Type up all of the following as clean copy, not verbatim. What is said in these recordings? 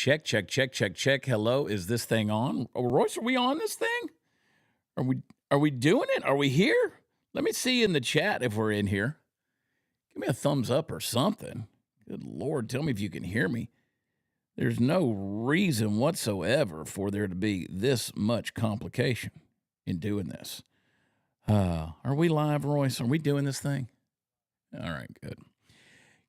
Check, check, check, check, check. Hello, is this thing on? Oh, Royce, are we on this thing? Are we doing it? Are we here? Let me see in the chat if we're in here. Give me a thumbs up or something. Good Lord, tell me if you can hear me. There's no reason whatsoever for there to be this much complication in doing this. Are we live, Royce? Are we doing this thing? All right, good.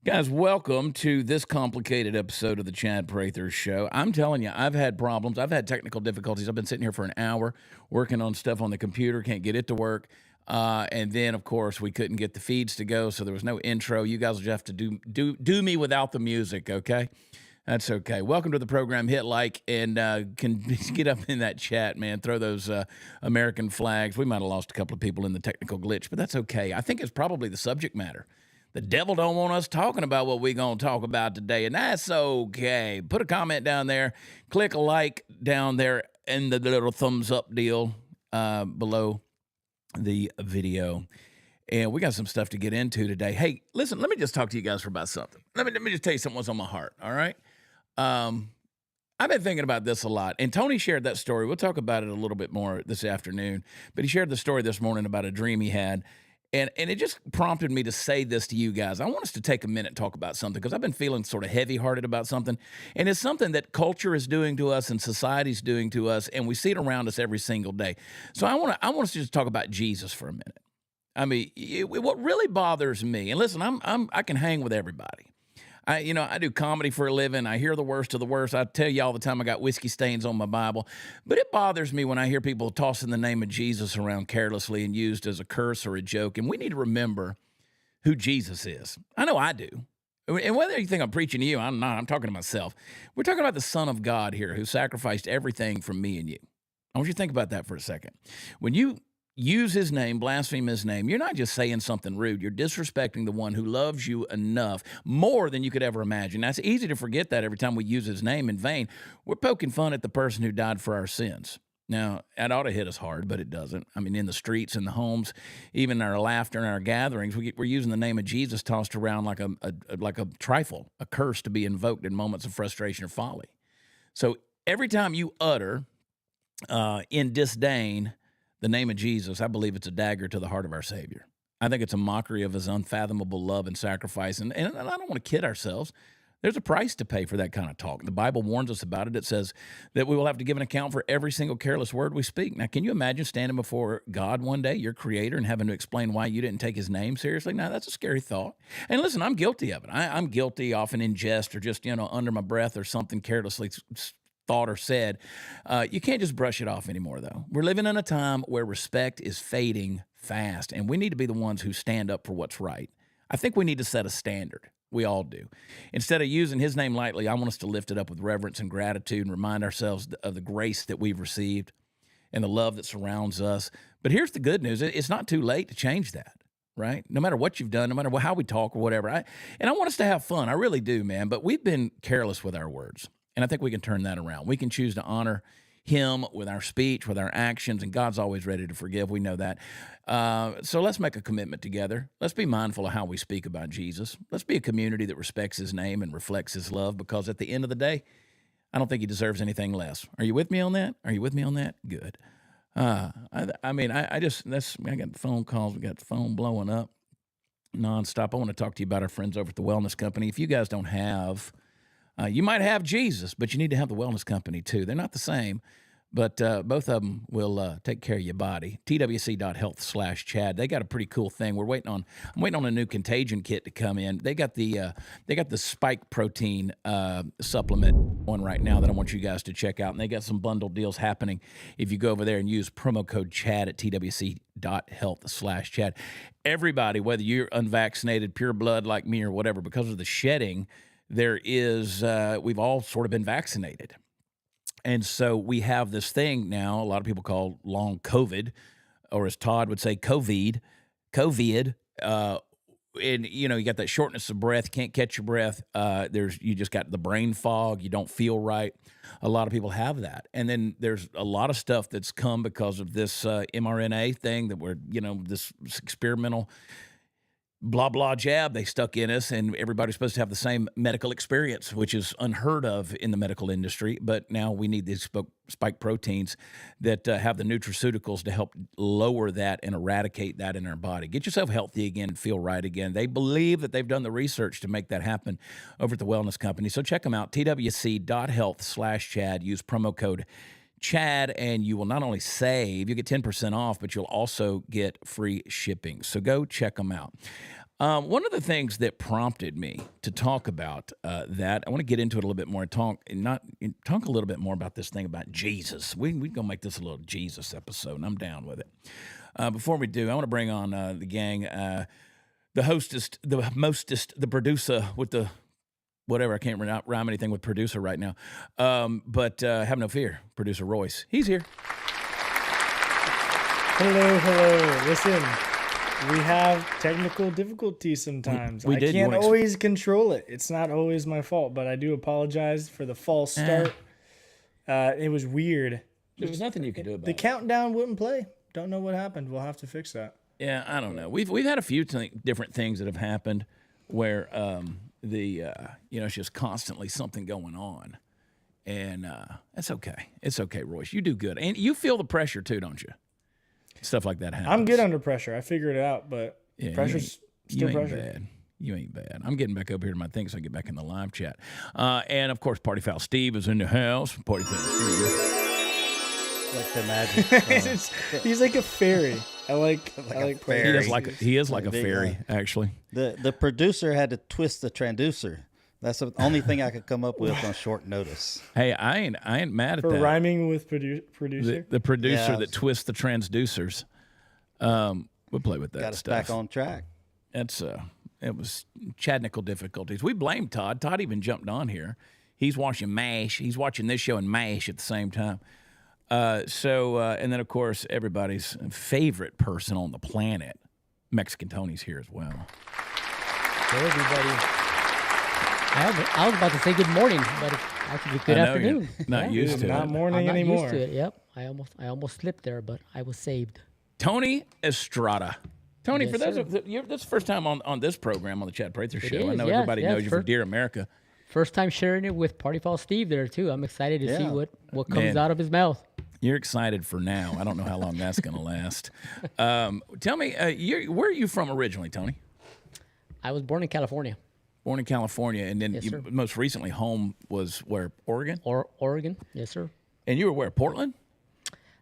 Guys, welcome to this complicated episode of the Chad Prather Show. I'm telling you, I've had problems. I've had technical difficulties. I've been sitting here for an hour working on stuff on the computer, can't get it to work. And then, of course, we couldn't get the feeds to go, so there was no intro. You guys will just have to do me without the music, okay? That's okay. Welcome to the program. Hit like and can get up in that chat, man. Throw those American flags. We might have lost a couple of people in the technical glitch, but that's okay. I think it's probably the subject matter. The devil don't want us talking about what we're going to talk about today, and that's okay. Put a comment down there. Click a like down there in the little thumbs up deal below the video. And we got some stuff to get into today. Hey, listen, let me just talk to you guys for about something. Let me just tell you something what's on my heart, all right? I've been thinking about this a lot, and Tony shared that story. We'll talk about it a little bit more this afternoon, but he shared the story this morning about a dream he had. And it just prompted me to say this to you guys. I want us to take a minute and talk about something because I've been feeling sort of heavy-hearted about something. And it's something that culture is doing to us and society's doing to us, and we see it around us every single day. So I want us to just talk about Jesus for a minute. I mean, what really bothers me, and listen, I can hang with everybody. I do comedy for a living. I hear the worst of the worst. I tell you all the time I got whiskey stains on my Bible. But it bothers me when I hear people tossing the name of Jesus around carelessly and used as a curse or a joke. And we need to remember who Jesus is. I know I do. And whether you think I'm preaching to you, I'm not. I'm talking to myself. We're talking about the Son of God here who sacrificed everything for me and you. I want you to think about that for a second. When you use his name, blaspheme his name, you're not just saying something rude. You're disrespecting the one who loves you enough, more than you could ever imagine. Now, it's easy to forget that every time we use his name in vain. We're poking fun at the person who died for our sins. Now, that ought to hit us hard, but it doesn't. I mean, in the streets, in the homes, even in our laughter and our gatherings, we're using the name of Jesus tossed around like a trifle, a curse to be invoked in moments of frustration or folly. So every time you utter in disdain the name of Jesus, I believe it's a dagger to the heart of our Savior. I think it's a mockery of his unfathomable love and sacrifice. And I don't want to kid ourselves. There's a price to pay for that kind of talk. The Bible warns us about it. It says that we will have to give an account for every single careless word we speak. Now, can you imagine standing before God one day, your creator, and having to explain why you didn't take his name seriously? Now, that's a scary thought. And listen, I'm guilty of it. I'm guilty often in jest or just, under my breath or something carelessly thought or said. You can't just brush it off anymore, though. We're living in a time where respect is fading fast, and we need to be the ones who stand up for what's right. I think we need to set a standard. We all do. Instead of using his name lightly, I want us to lift it up with reverence and gratitude and remind ourselves of the grace that we've received and the love that surrounds us. But here's the good news. It's not too late to change that, right? No matter what you've done, no matter how we talk or whatever. And I want us to have fun. I really do, man. But we've been careless with our words. And I think we can turn that around. We can choose to honor him with our speech, with our actions, and God's always ready to forgive. We know that. So let's make a commitment together. Let's be mindful of how we speak about Jesus. Let's be a community that respects his name and reflects his love, because at the end of the day, I don't think he deserves anything less. Are you with me on that? Are you with me on that? Good. I got phone calls. We got the phone blowing up nonstop. I want to talk to you about our friends over at the Wellness Company. If you guys don't have... you might have Jesus, but you need to have the Wellness Company too. They're not the same, but both of them will take care of your body. twc.health/Chad. They got a pretty cool thing. I'm waiting on a new contagion kit to come in. They got the spike protein supplement one right now that I want you guys to check out. And they got some bundle deals happening if you go over there and use promo code Chad at twc.health/Chad. Everybody, whether you're unvaccinated, pure blood like me or whatever, because of the shedding, we've all sort of been vaccinated. And so we have this thing now, a lot of people call long COVID, or as Todd would say, COVID. And, you got that shortness of breath, can't catch your breath. You just got the brain fog. You don't feel right. A lot of people have that. And then there's a lot of stuff that's come because of this mRNA thing that this experimental blah, blah jab they stuck in us, and everybody's supposed to have the same medical experience, which is unheard of in the medical industry. But now we need these spike proteins that have the nutraceuticals to help lower that and eradicate that in our body. Get yourself healthy again and feel right again. They believe that they've done the research to make that happen over at the Wellness Company. So check them out, twc.health/Chad. Use promo code Chad, and you will not only save, you get 10% off, but you'll also get free shipping. So go check them out. One of the things that prompted me to talk about that, I want to get into it a little bit more and talk a little bit more about this thing about Jesus. We're going to make this a little Jesus episode, and I'm down with it. Before we do, I want to bring on the gang, the hostess, the mostest, the producer with the whatever. I can't rhyme anything with producer right now. But have no fear, producer Royce. He's here. Hello. Listen, we have technical difficulties sometimes. I can't always control it. It's not always my fault, but I do apologize for the false start. It was weird. There was nothing you could do about it. The countdown wouldn't play. Don't know what happened. We'll have to fix that. Yeah, I don't know. We've had a few different things that have happened where it's just constantly something going on, and that's okay. It's okay, Royce. You do good, and you feel the pressure too, don't you? Stuff like that happens. I'm good under pressure. I figured it out, but pressure's still pressure. Bad. You ain't bad. I'm getting back up here to my thing so I get back in the live chat, and of course, Party Foul Steve is in the house. Party Foul Steve. Like the magic. He's like a fairy. I like fairy. He is like a fairy, actually. The producer had to twist the transducer. That's the only thing I could come up with on short notice. Hey, I ain't mad at that. For rhyming with producer. The producer that twists the transducers. We'll play with that Got us stuff. back on track. It was technical difficulties. We blame Todd. Todd even jumped on here. He's watching MASH. He's watching this show and MASH at the same time. And then, of course, everybody's favorite person on the planet, Mexican Tony's here as well. Hey, everybody. I was about to say good morning, but it's actually good afternoon. Not used to it. Not morning I'm not anymore. used to it. Yep. I almost slipped there, but I was saved. Tony Estrada. Tony, Yes, for those sir. that's the first time on this program on the Chad Prather show. I is, know yes, everybody knows you for first- Dear America. First time sharing it with Party Foul Steve there too. I'm excited to see what comes Man. out of his mouth. You're excited for now. I don't know how long that's going to last. Tell me, where are you from originally, Tony? I was born in California. Born in California, and then Yes, sir. most recently home was where? Oregon? Oregon, yes, sir. And you were where? Portland?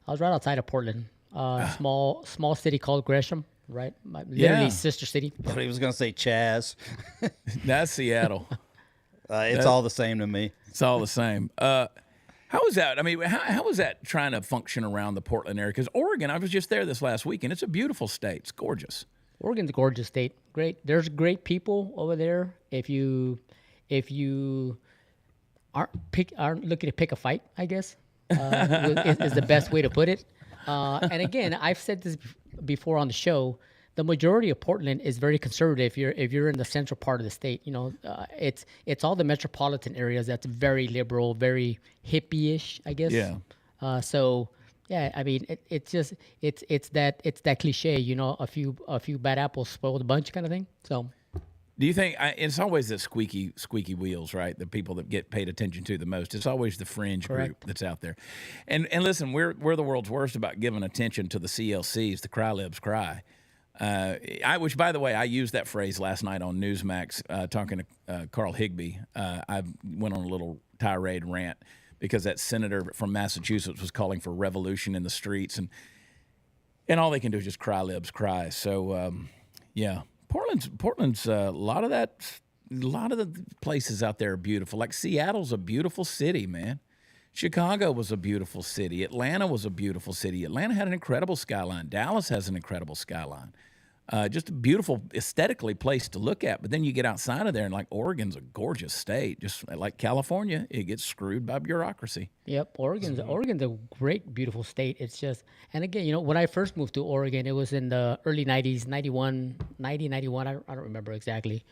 I was right outside of Portland. Small city called Gresham, right? Literally sister city. But he was going to say Chaz. That's Seattle. It's all the same to me. It's all the same. How was that? I mean, how was that trying to function around the Portland area? Because Oregon, I was just there this last week, and it's a beautiful state. It's gorgeous. Oregon's a gorgeous state. Great. There's great people over there. If you aren't looking to pick a fight, I guess is the best way to put it. And again, I've said this before on the show. The majority of Portland is very conservative. If you're in the central part of the state, it's all the metropolitan areas that's very liberal, very hippie-ish, I guess. Yeah. Yeah, I mean, it's that cliche, a few bad apples spoil the bunch kind of thing. So, do you think it's always the squeaky wheels, right? The people that get paid attention to the most. It's always the fringe group that's out there. And listen, we're the world's worst about giving attention to the CLCs, the cry libs cry. Which, by the way, I used that phrase last night on Newsmax, talking to Carl Higbee. I went on a little tirade rant because that senator from Massachusetts was calling for revolution in the streets, and all they can do is just cry libs cry. So, Portland's a lot of the places out there are beautiful. Like Seattle's a beautiful city, man. Chicago was a beautiful city. Atlanta was a beautiful city. Atlanta had an incredible skyline. Dallas has an incredible skyline. Just a beautiful, aesthetically place to look at. But then you get outside of there, and like Oregon's a gorgeous state. Just like California, it gets screwed by bureaucracy. Yep, Oregon's a great, beautiful state. It's just, and again, when I first moved to Oregon, it was in the early 90s, 91, I don't remember exactly.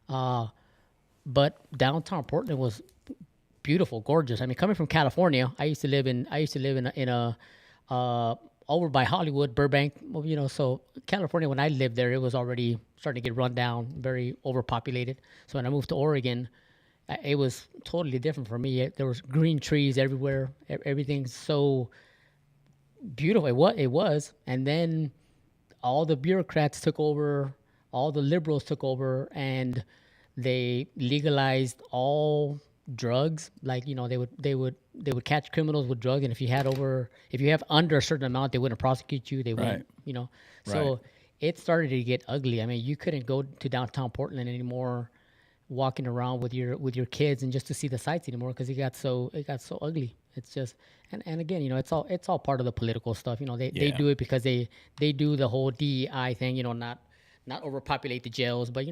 But downtown Portland was beautiful, gorgeous. I mean, coming from California, I used to live in a over by Hollywood, Burbank, well, so California, when I lived there, it was already starting to get run down, very overpopulated. So when I moved to Oregon, it was totally different for me. There was green trees everywhere. Everything's so beautiful. It was. And then all the bureaucrats took over, all the liberals took over, and they legalized all drugs. Like, they would catch criminals with drugs, and if you have under a certain amount, they wouldn't prosecute you. They wouldn't, So Right. it started to get ugly. I mean, you couldn't go to downtown Portland anymore, walking around with your kids and just to see the sights anymore, because it got so ugly. It's just, and again, it's all part of the political stuff. They Yeah. do it because they do the whole DEI thing. Not overpopulate the jails, but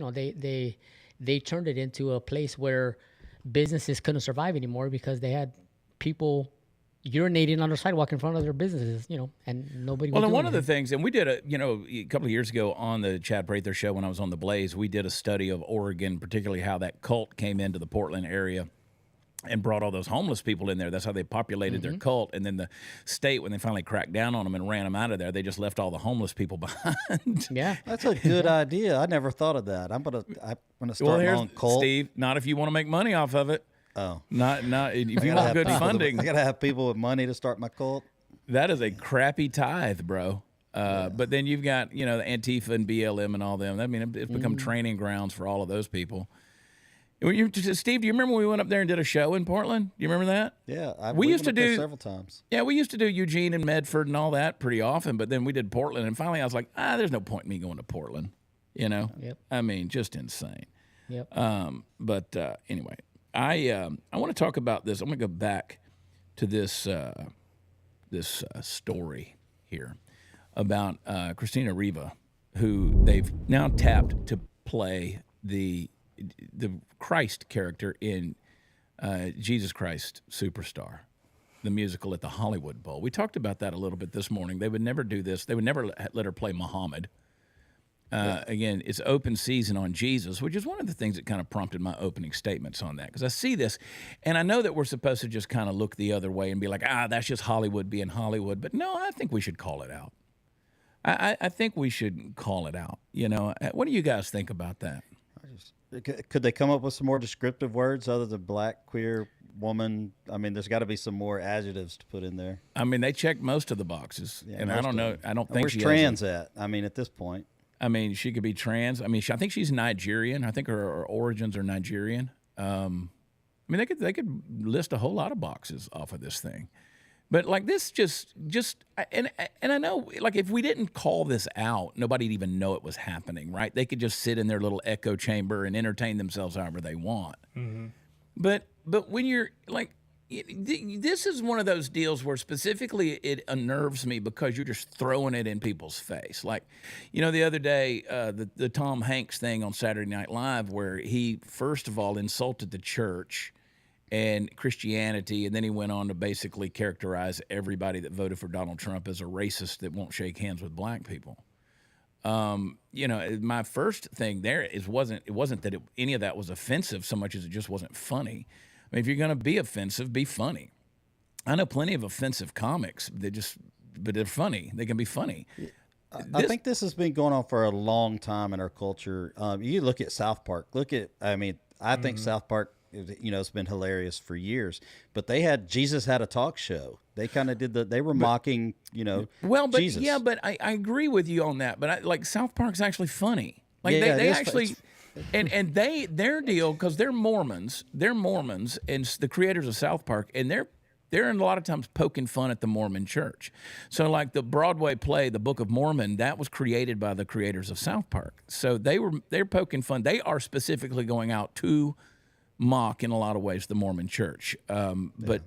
they turned it into a place where businesses couldn't survive anymore because they had people urinating on the sidewalk in front of their businesses, and nobody. Well, would and do one of the anything. things, and we did a couple of years ago on the Chad Prather show when I was on the Blaze, we did a study of Oregon, particularly how that cult came into the Portland area and brought all those homeless people in there. That's how they populated their cult. And then the state, when they finally cracked down on them and ran them out of there, they just left all the homeless people behind. Yeah. That's a good idea. I never thought of that. I'm gonna Well, start my here's own cult. Steve. Not if you want to make money off of it. Oh, Not if I you gotta want have good people funding. I gotta have people with money to start my cult. That is a crappy tithe, bro. But then you've got, the Antifa and BLM and all them. I mean, it's become training grounds for all of those people. Steve, do you remember when we went up there and did a show in Portland? Do you remember that? Yeah, We used went to up there do- several times. Yeah, we used to do Eugene and Medford and all that pretty often, but then we did Portland, and finally I was like, there's no point in me going to Portland. Yep. I mean, just insane. Yep. But anyway, I want to talk about this. I'm going to go back to this story here about Christina Riva, who they've now tapped to play the Christ character in Jesus Christ Superstar, the musical at the Hollywood Bowl. We talked about that a little bit this morning. They would never do this. They would never let her play Muhammad. Again, it's open season on Jesus, which is one of the things that kind of prompted my opening statements on that. Because I see this, and I know that we're supposed to just kind of look the other way and be like, that's just Hollywood being Hollywood. But no, I think we should call it out. I think we should call it out. What do you guys think about that? Could they come up with some more descriptive words other than black, queer, woman? I mean, there's got to be some more adjectives to put in there. I mean, they checked most of the boxes, Yeah, and I most don't of know. them. I don't And think where's she trans at? I mean, at this point. I mean, she could be trans. I mean, I think she's Nigerian. I think her origins are Nigerian. I mean, they could list a whole lot of boxes off of this thing, but like this, just and I know, like, if we didn't call this out, nobody'd even know it was happening, right? They could just sit in their little echo chamber and entertain themselves however they want. But when you're like, this is one of those deals where specifically it unnerves me because you're just throwing it in people's face. Like, the other day, the Tom Hanks thing on Saturday Night Live, where he first of all insulted the church and Christianity, and then he went on to basically characterize everybody that voted for Donald Trump as a racist that won't shake hands with black people. My first thing there it wasn't that any of that was offensive so much as it just wasn't funny. I mean, if you're going to be offensive, be funny. I know plenty of offensive comics. But they're funny. They can be funny. I think this has been going on for a long time in our culture. You look at South Park. I think South Park, it's been hilarious for years. But Jesus had a talk show. They kind of they were mocking, Well, but Jesus. yeah, but I agree with you on that. But South Park's actually funny. Like Yeah, they it is actually, and their deal, because they're Mormons, and the creators of South Park, and they're a lot of times poking fun at the Mormon Church. So like the Broadway play, The Book of Mormon, that was created by the creators of South Park. So they're poking fun. They are specifically going out to mock in a lot of ways the Mormon Church. But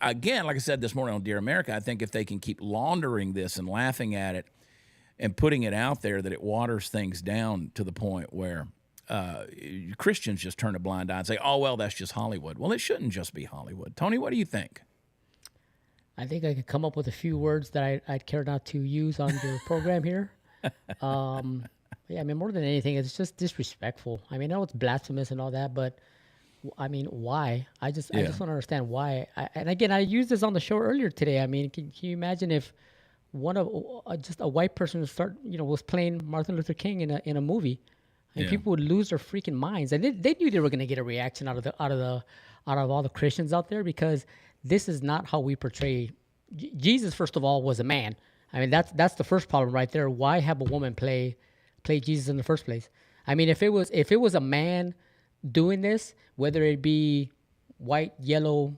again, like I said this morning on Dear America, I think if they can keep laundering this and laughing at it and putting it out there, that it waters things down to the point where Christians just turn a blind eye and say, oh, well, that's just Hollywood. Well, it shouldn't just be Hollywood. Tony, what do you think? I think I could come up with a few words that I'd care not to use on your program here. Yeah, I mean, more than anything, it's just disrespectful. I mean, I know it's blasphemous and all that, but I mean, why? I just don't understand why. And again, I used this on the show earlier today. I mean, can you imagine if one of just a white person was playing Martin Luther King in a movie, and people would lose their freaking minds, and they knew they were going to get a reaction out of all the Christians out there, because this is not how we portray Jesus. First of all, was a man. I mean, that's the first problem right there. Why have a woman play Jesus in the first place? I mean, if it was a man doing this, whether it be white, yellow,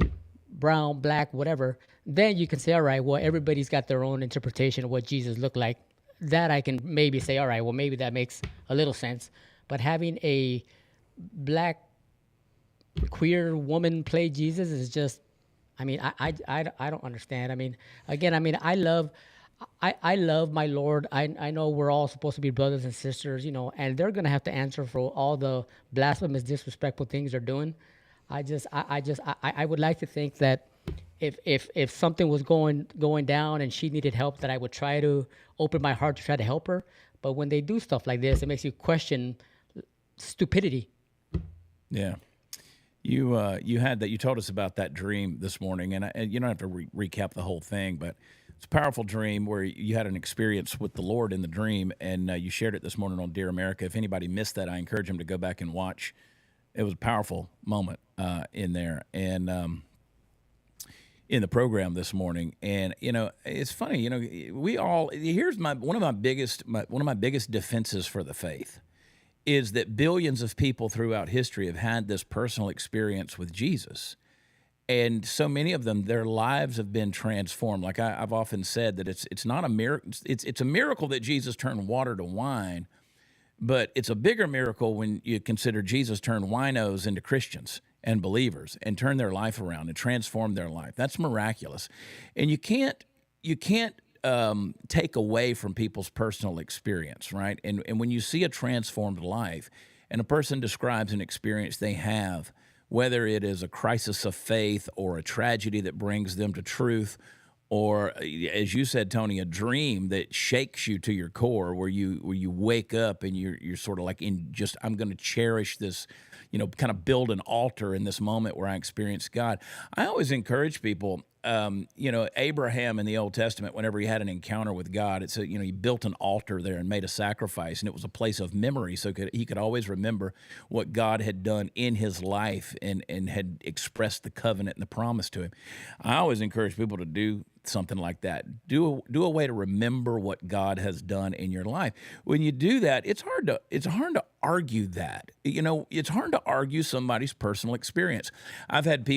brown, black, whatever, then you can say, all right, well, everybody's got their own interpretation of what Jesus looked like. That I can maybe say, all right, well, maybe that makes a little sense. But having a black queer woman play Jesus is just, I mean, I don't understand. I mean, again, I love my Lord. I know we're all supposed to be brothers and sisters, and they're going to have to answer for all the blasphemous, disrespectful things they're doing. I would like to think that if something was going down and she needed help, that I would try to open my heart to try to help her. But when they do stuff like this, it makes you question stupidity. Yeah. You told us about that dream this morning, and you don't have to recap the whole thing, but it's a powerful dream where you had an experience with the Lord in the dream, and you shared it this morning on Dear America. If anybody missed that, I encourage them to go back and watch. It was a powerful moment in there, and in the program this morning. And it's funny. Here's one of my biggest defenses for the faith is that billions of people throughout history have had this personal experience with Jesus. And so many of them, their lives have been transformed. Like I've often said that it's not a miracle. It's a miracle that Jesus turned water to wine, but it's a bigger miracle when you consider Jesus turned winos into Christians and believers and turned their life around and transformed their life. That's miraculous. And you can't take away from people's personal experience, right? And when you see a transformed life and a person describes an experience they have, whether it is a crisis of faith or a tragedy that brings them to truth, or as you said, Tony, a dream that shakes you to your core, where you wake up and you're sort of like I'm going to cherish this, kind of build an altar in this moment where I experience God. I always encourage people, Abraham in the Old Testament, whenever he had an encounter with God, it's he built an altar there and made a sacrifice, and it was a place of memory, so he could always remember what God had done in his life and had expressed the covenant and the promise to him. I always encourage people to do something like that. Do a way to remember what God has done in your life. When you do that, it's hard to argue that. It's hard to argue somebody's personal experience. I've had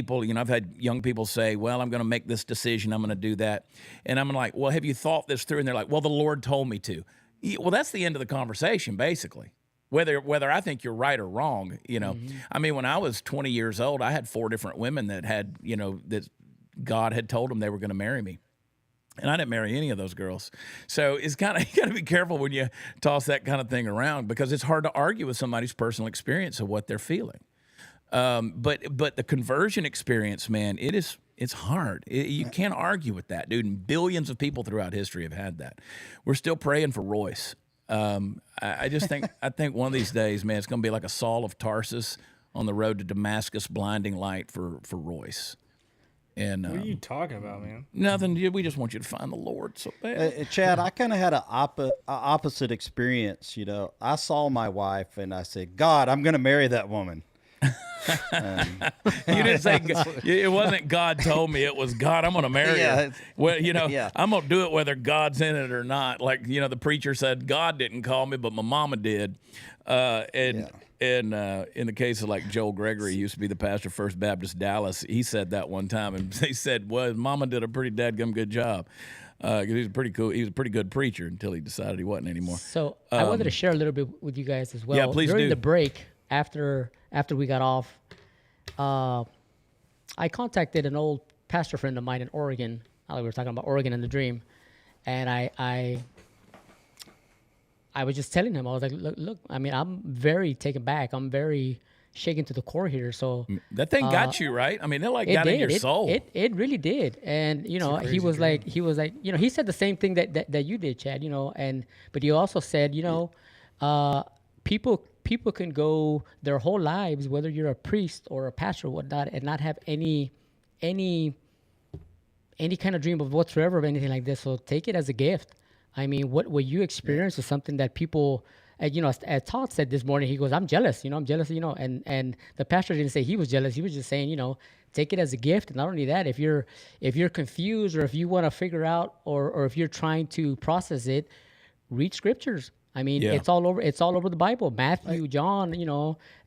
young people say, well, I'm going to make this decision, I'm going to do that. And I'm like, well, have you thought this through? And they're like, well, the Lord told me to. Well, that's the end of the conversation, basically. Whether I think you're right or wrong, Mm-hmm. I mean, when I was 20 years old, I had 4 different women that had, that God had told them they were going to marry me. And I didn't marry any of those girls. So it's kind of, you got to be careful when you toss that kind of thing around, because it's hard to argue with somebody's personal experience of what they're feeling. But the conversion experience, man, it's hard. You can't argue with that, dude. And billions of people throughout history have had that. We're still praying for Royce. I just think one of these days, man, it's going to be like a Saul of Tarsus on the road to Damascus, blinding light for Royce. And what are you talking about, man? Nothing. We just want you to find the Lord so bad. Chad, I kind of had an opposite experience. I saw my wife and I said, God, I'm going to marry that woman. You didn't say it wasn't God told me, it was God, I'm going to marry her. Well, I'm going to do it whether God's in it or not. Like, the preacher said, God didn't call me, but my mama did. And in the case of like Joel Gregory, he used to be the pastor of First Baptist Dallas. He said that one time, and they said, well, Mama did a pretty dadgum good job. Because he was pretty cool. He was a pretty good preacher until he decided he wasn't anymore. So I wanted to share a little bit with you guys as well. Yeah, please During do. the break, after we got off, I contacted an old pastor friend of mine in Oregon. We were talking about Oregon and the dream, and I was just telling him, I was like, look, I mean, I'm very taken back. I'm very shaken to the core here. So that thing got you, right? I mean, it got in your soul. It really did. And, he was like, he said the same thing that you did, Chad, but he also said, people people can go their whole lives, whether you're a priest or a pastor or whatnot, and not have any kind of dream of whatsoever of anything like this. So take it as a gift. I mean, what you experience is something that people, you know, as Todd said this morning, he goes, I'm jealous, I'm jealous, and the pastor didn't say he was jealous. He was just saying, take it as a gift. And not only that, if you're confused, or if you want to figure out, or if you're trying to process it, read scriptures. I mean, it's all over the Bible, Matthew, John,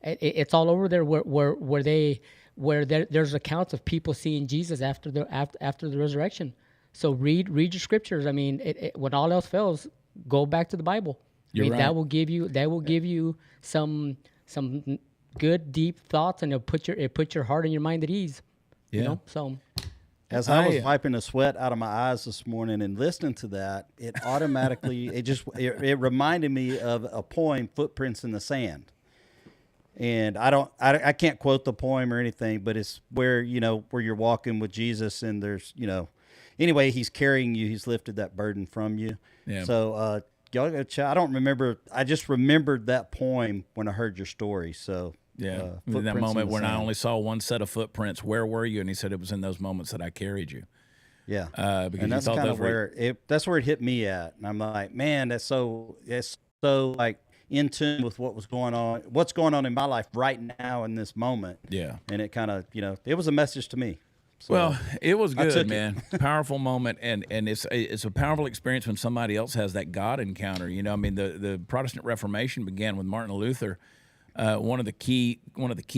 it's all over there where there's accounts of people seeing Jesus after the resurrection. So read your scriptures. I mean, when all else fails, go back to the Bible. You're right. That will give you some good deep thoughts, and it'll put your heart and your mind at ease. Yeah. So as I was wiping the sweat out of my eyes this morning and listening to that, it automatically it reminded me of a poem, Footprints in the Sand. And I can't quote the poem or anything, but it's where you're walking with Jesus, and there's anyway, he's carrying you, he's lifted that burden from you. Yeah. So y'all go check. I don't remember. I just remembered that poem when I heard your story. So yeah, in that moment when I only saw one set of footprints, where were you? And he said it was in those moments that I carried you. Yeah, because and that's kind of where it hit me at, and I'm like, man, it's so like in tune with what's going on in my life right now in this moment. Yeah, and it kind of it was a message to me. So well, it was good, man. Powerful moment, and it's a powerful experience when somebody else has that God encounter. I mean, the Protestant Reformation began with Martin Luther, one of the key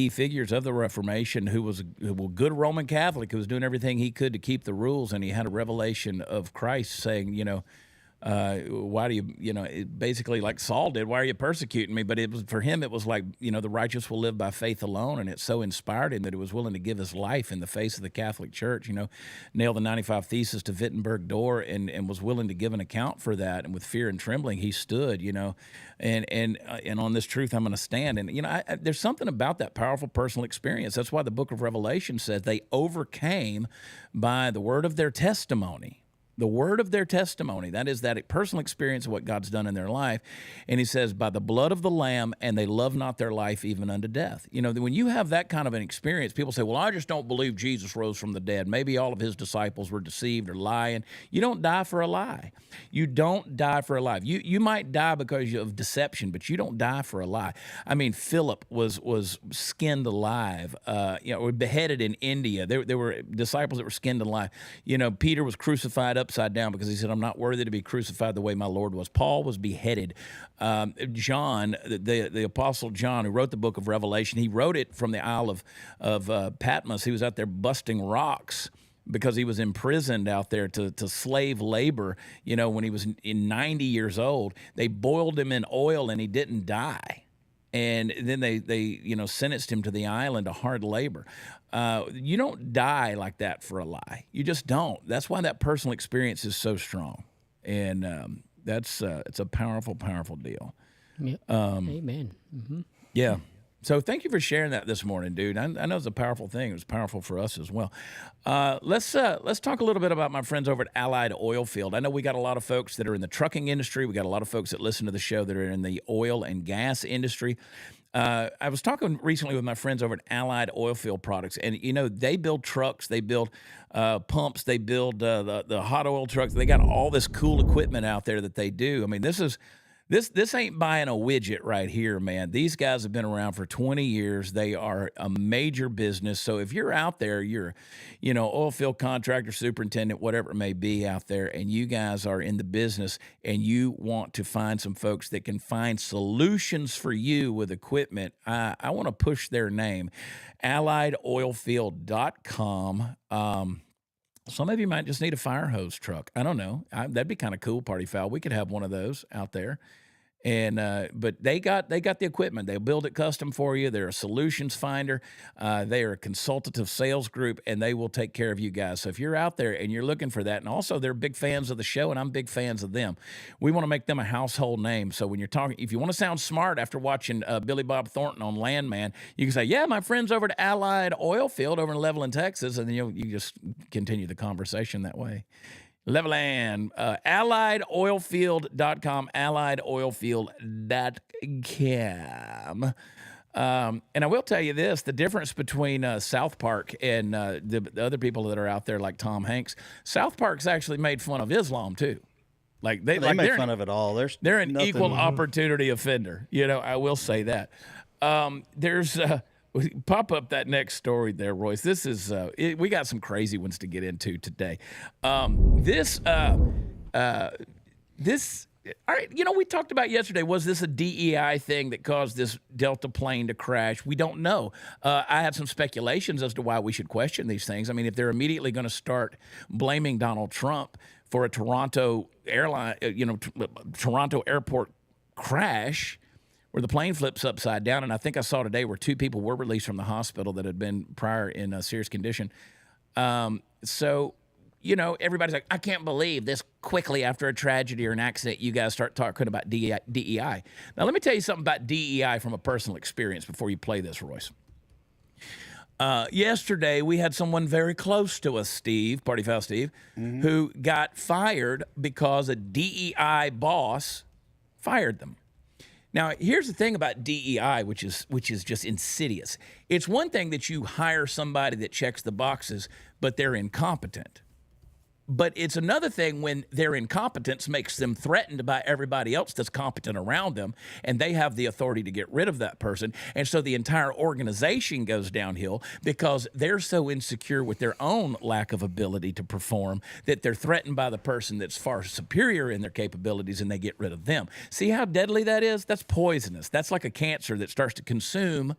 figures of the Reformation, who was a good Roman Catholic, who was doing everything he could to keep the rules, and he had a revelation of Christ saying, why do you, basically like Saul did, why are you persecuting me? But for him, it was like, the righteous will live by faith alone. And it so inspired him that he was willing to give his life in the face of the Catholic Church, nailed the 95 Theses to Wittenberg door and was willing to give an account for that. And with fear and trembling, he stood, and on this truth, I'm going to stand. And, there's something about that powerful personal experience. That's why the book of Revelation says they overcame by the word of their testimony. The word of their testimony, that is that personal experience of what God's done in their life. And he says, by the blood of the Lamb, and they love not their life even unto death. When you have that kind of an experience, people say, well, I just don't believe Jesus rose from the dead. Maybe all of his disciples were deceived or lying. You don't die for a lie. You don't die for a lie. You might die because of deception, but you don't die for a lie. I mean, Philip was skinned alive, beheaded in India. There were disciples that were skinned alive. Peter was crucified upside down because he said, I'm not worthy to be crucified the way my Lord was. Paul was beheaded. John, the Apostle John, who wrote the book of Revelation, he wrote it from the Isle of Patmos. He was out there busting rocks because he was imprisoned out there to slave labor, when he was in 90 years old. They boiled him in oil and he didn't die. And then they sentenced him to the island to hard labor. You don't die like that for a lie. You just don't. That's why that personal experience is so strong. And it's a powerful, powerful deal. Yeah. Amen. Mm-hmm. Yeah. So thank you for sharing that this morning, dude. I know it's a powerful thing. It was powerful for us as well. Let's talk a little bit about my friends over at Allied Oilfield. I know we got a lot of folks that are in the trucking industry. We got a lot of folks that listen to the show that are in the oil and gas industry. I was talking recently with my friends over at Allied Oilfield Products, and they build trucks, they build pumps, they build the hot oil trucks. They got all this cool equipment out there that they do. I mean, this ain't buying a widget right here, man. These guys have been around for 20 years. They are a major business. So if you're out there, you're, oil field contractor, superintendent, whatever it may be out there, and you guys are in the business and you want to find some folks that can find solutions for you with equipment, I want to push their name, AlliedOilfield.com. Some of you might just need a fire hose truck. I don't know. That'd be kind of cool, Party Foul. We could have one of those out there. And but they got the equipment. They'll build it custom for you. They're a solutions finder. They are a consultative sales group, and they will take care of you guys. So if you're out there and you're looking for that, and also they're big fans of the show, and I'm big fans of them. We want to make them a household name. So when you're talking, if you want to sound smart after watching Billy Bob Thornton on Landman, you can say, "Yeah, my friend's over at Allied Oilfield over in Levelland, Texas," and then you just continue the conversation that way. Leveland, AlliedOilfield.com, AlliedOilfield.com. And I will tell you this, the difference between South Park and the other people that are out there like Tom Hanks, South Park's actually made fun of Islam too. Like they make fun of it all. They're an equal opportunity offender. You know, I will say that. There's pop up that next story there, Royce. This is we got some crazy ones to get into today. This all right, you know, we talked about yesterday, was this a DEI thing that caused this Delta plane to crash? We don't know. I had some speculations as to why we should question these things. I mean, if they're immediately going to start blaming Donald Trump for a Toronto Toronto airport crash where the plane flips upside down, and I think I saw today where 2 people were released from the hospital that had been prior in a serious condition. So, you know, everybody's like, I can't believe this quickly after a tragedy or an accident, you guys start talking about DEI. Now, let me tell you something about DEI from a personal experience before you play this, Royce. Yesterday, we had someone very close to us, Steve, Party Foul Steve, who got fired because a DEI boss fired them. Now, here's the thing about DEI, which is just insidious. It's one thing that you hire somebody that checks the boxes, but they're incompetent. But it's another thing when their incompetence makes them threatened by everybody else that's competent around them, and they have the authority to get rid of that person. And so the entire organization goes downhill because they're so insecure with their own lack of ability to perform that they're threatened by the person that's far superior in their capabilities, and they get rid of them. See how deadly that is? That's poisonous. That's like a cancer that starts to consume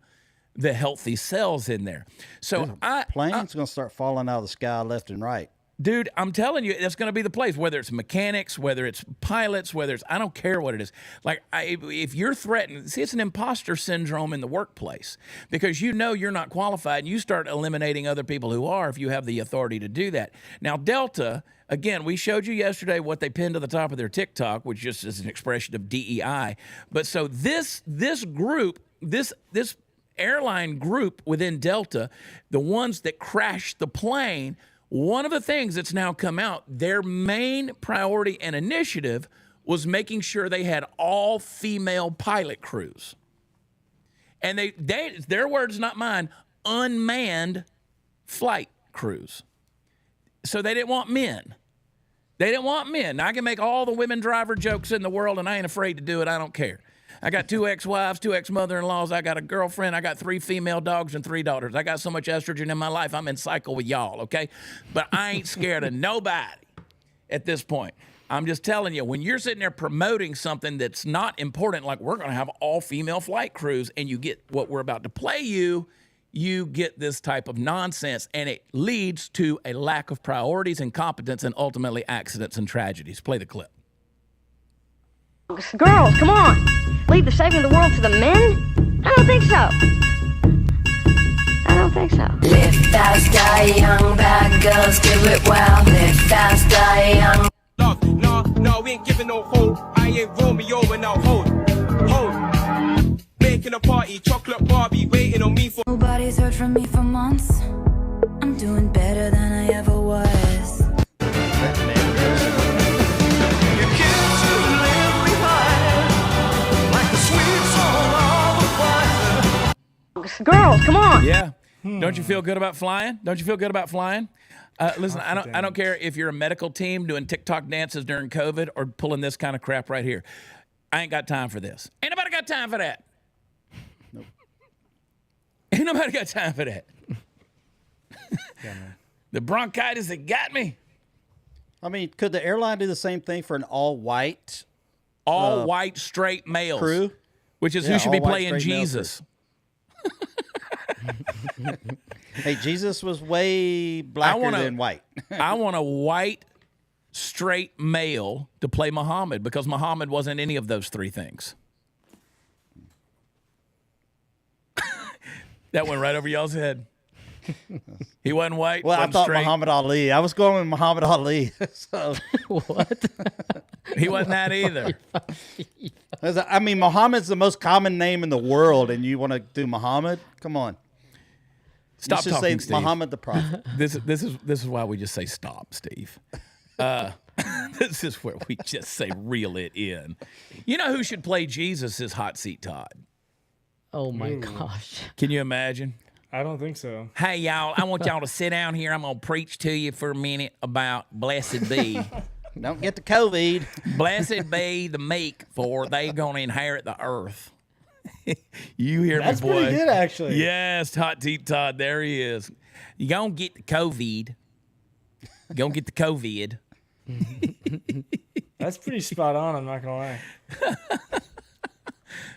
the healthy cells in there. So planes going to start falling out of the sky left and right. Dude, I'm telling you, that's going to be the place, whether it's mechanics, whether it's pilots, whether it's, I don't care what it is. Like, if you're threatened, see, it's an imposter syndrome in the workplace because you know you're not qualified and you start eliminating other people who are if you have the authority to do that. Now, Delta, again, we showed you yesterday what they pinned to the top of their TikTok, which just is an expression of DEI. But so this group, this airline group within Delta, the ones that crashed the plane, one of the things that's now come out, their main priority and initiative was making sure they had all female pilot crews. And they their words, not mine, unmanned flight crews. So they didn't want men. They didn't want men. Now, I can make all the women driver jokes in the world, and I ain't afraid to do it. I don't care. I got 2 ex-wives, 2 ex-mother-in-laws. I got a girlfriend. I got 3 female dogs and 3 daughters. I got so much estrogen in my life, I'm in cycle with y'all, okay? But I ain't scared of nobody at this point. I'm just telling you, when you're sitting there promoting something that's not important, like we're going to have all female flight crews, and you get what we're about to play you get this type of nonsense, and it leads to a lack of priorities and competence and ultimately accidents and tragedies. Play the clip. Girls, come on. Leave the saving the world to the men? I don't think so. I don't think so. Live fast, die young, bad girls do it well. Live fast, die young. No, we ain't giving no hold. I ain't Romeo and I'll hold. Making a party, chocolate Barbie, waiting on me for. Nobody's heard from me for months. I'm doing better than I ever was. Girls, come on. Yeah. Don't you feel good about flying? Don't you feel good about flying? Listen, I don't care if you're a medical team doing TikTok dances during COVID or pulling this kind of crap right here. I ain't got time for this. Ain't nobody got time for that. Nope. Ain't nobody got time for that. Yeah, man. The bronchitis that got me. I mean, could the airline do the same thing for an all-white All-white straight males. crew? Which is Yeah, who should be all-white playing straight male Jesus. Hey, Jesus was way blacker than white. I want a white, straight male to play Muhammad because Muhammad wasn't any of those 3 things. That went right over y'all's head. He wasn't white. Well, wasn't I thought straight. Muhammad Ali. I was going with Muhammad Ali. So What? He wasn't that either. I mean, Muhammad's the most common name in the world, and you want to do Muhammad? Come on. Stop Let's just talking, say Steve. Muhammad the Prophet. This is why we just say stop, Steve. This is where we just say reel it in. You know who should play Jesus is Hot Seat Todd. Oh my gosh. Can you imagine? I don't think so. Hey, y'all, I want y'all to sit down here. I'm going to preach to you for a minute about blessed be. Don't get the COVID. Blessed be the meek, for they going to inherit the earth. You hear That's me, boy? pretty good, actually. Yes, Hot Seat Todd, there he is. You going to get the COVID. You going to get the COVID. That's pretty spot on. I'm not gonna lie.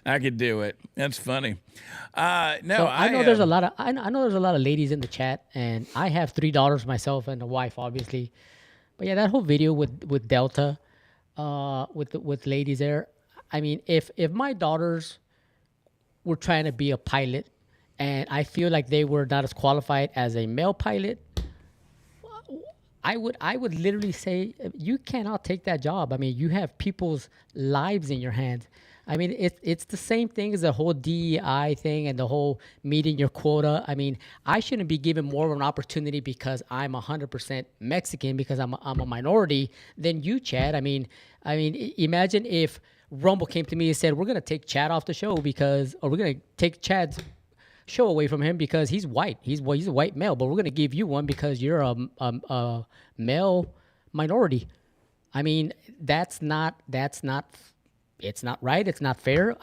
I could do it. That's funny. No, So I know there's a lot of I know there's a lot of ladies in the chat, and I have 3 daughters myself and a wife, obviously. But yeah, that whole video with Delta, with ladies there. I mean, if my daughters were trying to be a pilot, and I feel like they were not as qualified as a male pilot, I would literally say you cannot take that job. I mean, you have people's lives in your hands. I mean, it's the same thing as the whole DEI thing and the whole meeting your quota. I mean, I shouldn't be given more of an opportunity because I'm 100% Mexican, because I'm a minority, than you, Chad. I mean, imagine if Rumble came to me and said, we're going to take Chad off the show or we're going to take Chad's show away from him because he's white. He's a white male, but we're going to give you one because you're a male minority. I mean, it's not right. It's not fair.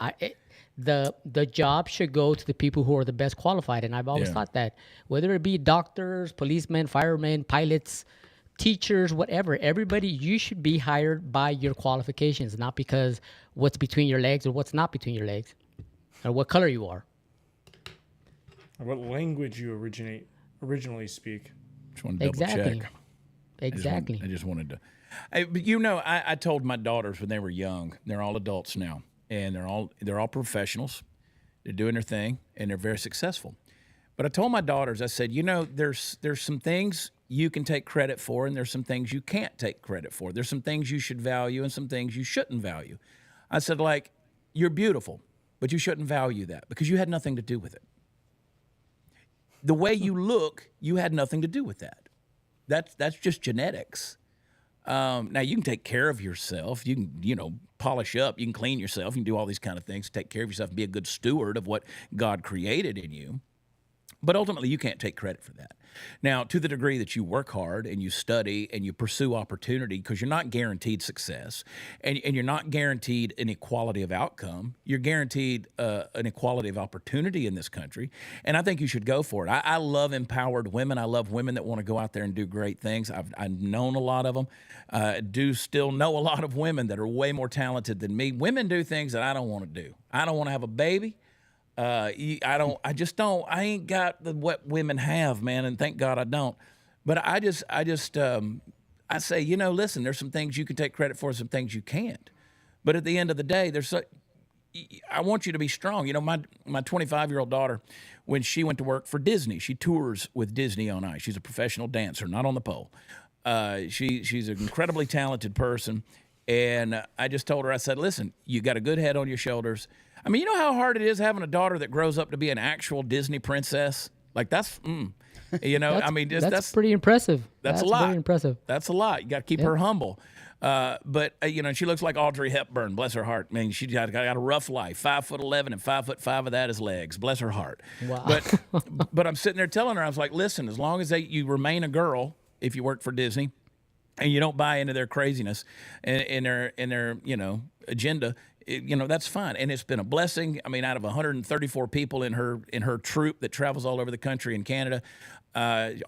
The job should go to the people who are the best qualified. And I've always thought that, whether it be doctors, policemen, firemen, pilots, teachers, whatever, everybody, you should be hired by your qualifications, not because what's between your legs or what's not between your legs or what color you are. Or what language you originally speak. Just want to double check. Exactly. I just wanted to. But I told my daughters when they were young. They're all adults now, and they're all professionals. They're doing their thing, and they're very successful. But I told my daughters, I said, there's some things you can take credit for, and there's some things you can't take credit for. There's some things you should value, and some things you shouldn't value. I said, like, you're beautiful, but you shouldn't value that because you had nothing to do with it. The way you look, you had nothing to do with that. That's just genetics. Now, you can take care of yourself. You can, polish up. You can clean yourself. You can do all these kind of things, take care of yourself, and be a good steward of what God created in you. But ultimately, you can't take credit for that. Now, to the degree that you work hard and you study and you pursue opportunity, because you're not guaranteed success and you're not guaranteed an equality of outcome, you're guaranteed an equality of opportunity in this country. And I think you should go for it. I love empowered women. I love women that want to go out there and do great things. I've known a lot of them. Do still know a lot of women that are way more talented than me. Women do things that I don't want to do. I don't want to have a baby. I ain't got what women have, man, and thank God I don't. But I say, listen, there's some things you can take credit for, some things you can't. But at the end of the day, I want you to be strong. My 25-year-old daughter, when she went to work for Disney, she tours with Disney on Ice. She's a professional dancer, not on the pole. She's an incredibly talented person. And I just told her, I said, listen, you got a good head on your shoulders. I mean, you know how hard it is having a daughter that grows up to be an actual Disney princess? Like, that's that's pretty impressive. That's a lot. Very impressive. That's a lot. You got to keep her humble. But she looks like Audrey Hepburn, bless her heart. I mean, she got a rough life, 5'11" and 5'5" of that is legs, bless her heart. Wow. But I'm sitting there telling her, I was like, listen, as long as you remain a girl, if you work for Disney, and you don't buy into their craziness and their agenda, that's fine. And it's been a blessing. I mean, out of 134 people in her troupe that travels all over the country and Canada,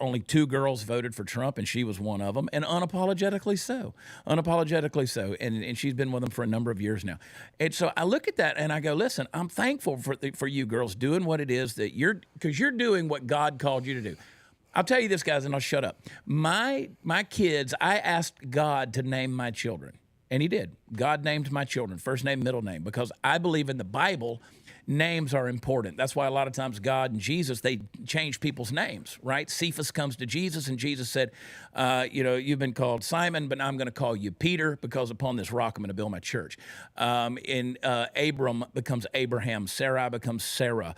only 2 girls voted for Trump, and she was one of them, and unapologetically so. And she's been with them for a number of years now. And so I look at that and I go, listen, I'm thankful for you girls doing what it is that because you're doing what God called you to do. I'll tell you this, guys, and I'll shut up. My kids, I asked God to name my children, and he did. God named my children, first name, middle name, because I believe in the Bible, names are important. That's why a lot of times God and Jesus, they change people's names, right? Cephas comes to Jesus, and Jesus said, you've been called Simon, but I'm going to call you Peter, because upon this rock I'm going to build my church. Abram becomes Abraham. Sarai becomes Sarah.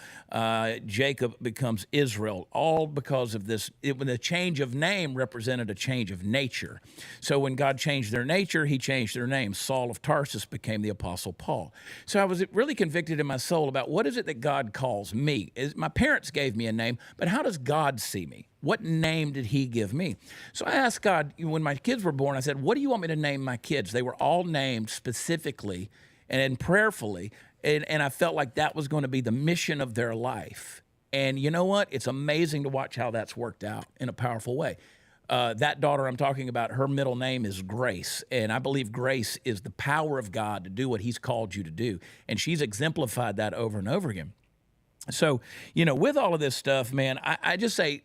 Jacob becomes Israel, all because of this. When the change of name represented a change of nature. So when God changed their nature, he changed their name. Saul of Tarsus became the Apostle Paul. So I was really convicted in my soul about what is it that God calls me. My parents gave me a name, but how does God see me? What name did he give me? So I asked God, when my kids were born, I said, what do you want me to name my kids? They were all named specifically and prayerfully, and I felt like that was going to be the mission of their life. And you know what? It's amazing to watch how that's worked out in a powerful way. That daughter I'm talking about, her middle name is Grace. And I believe grace is the power of God to do what he's called you to do. And she's exemplified that over and over again. So, with all of this stuff, man, I just say,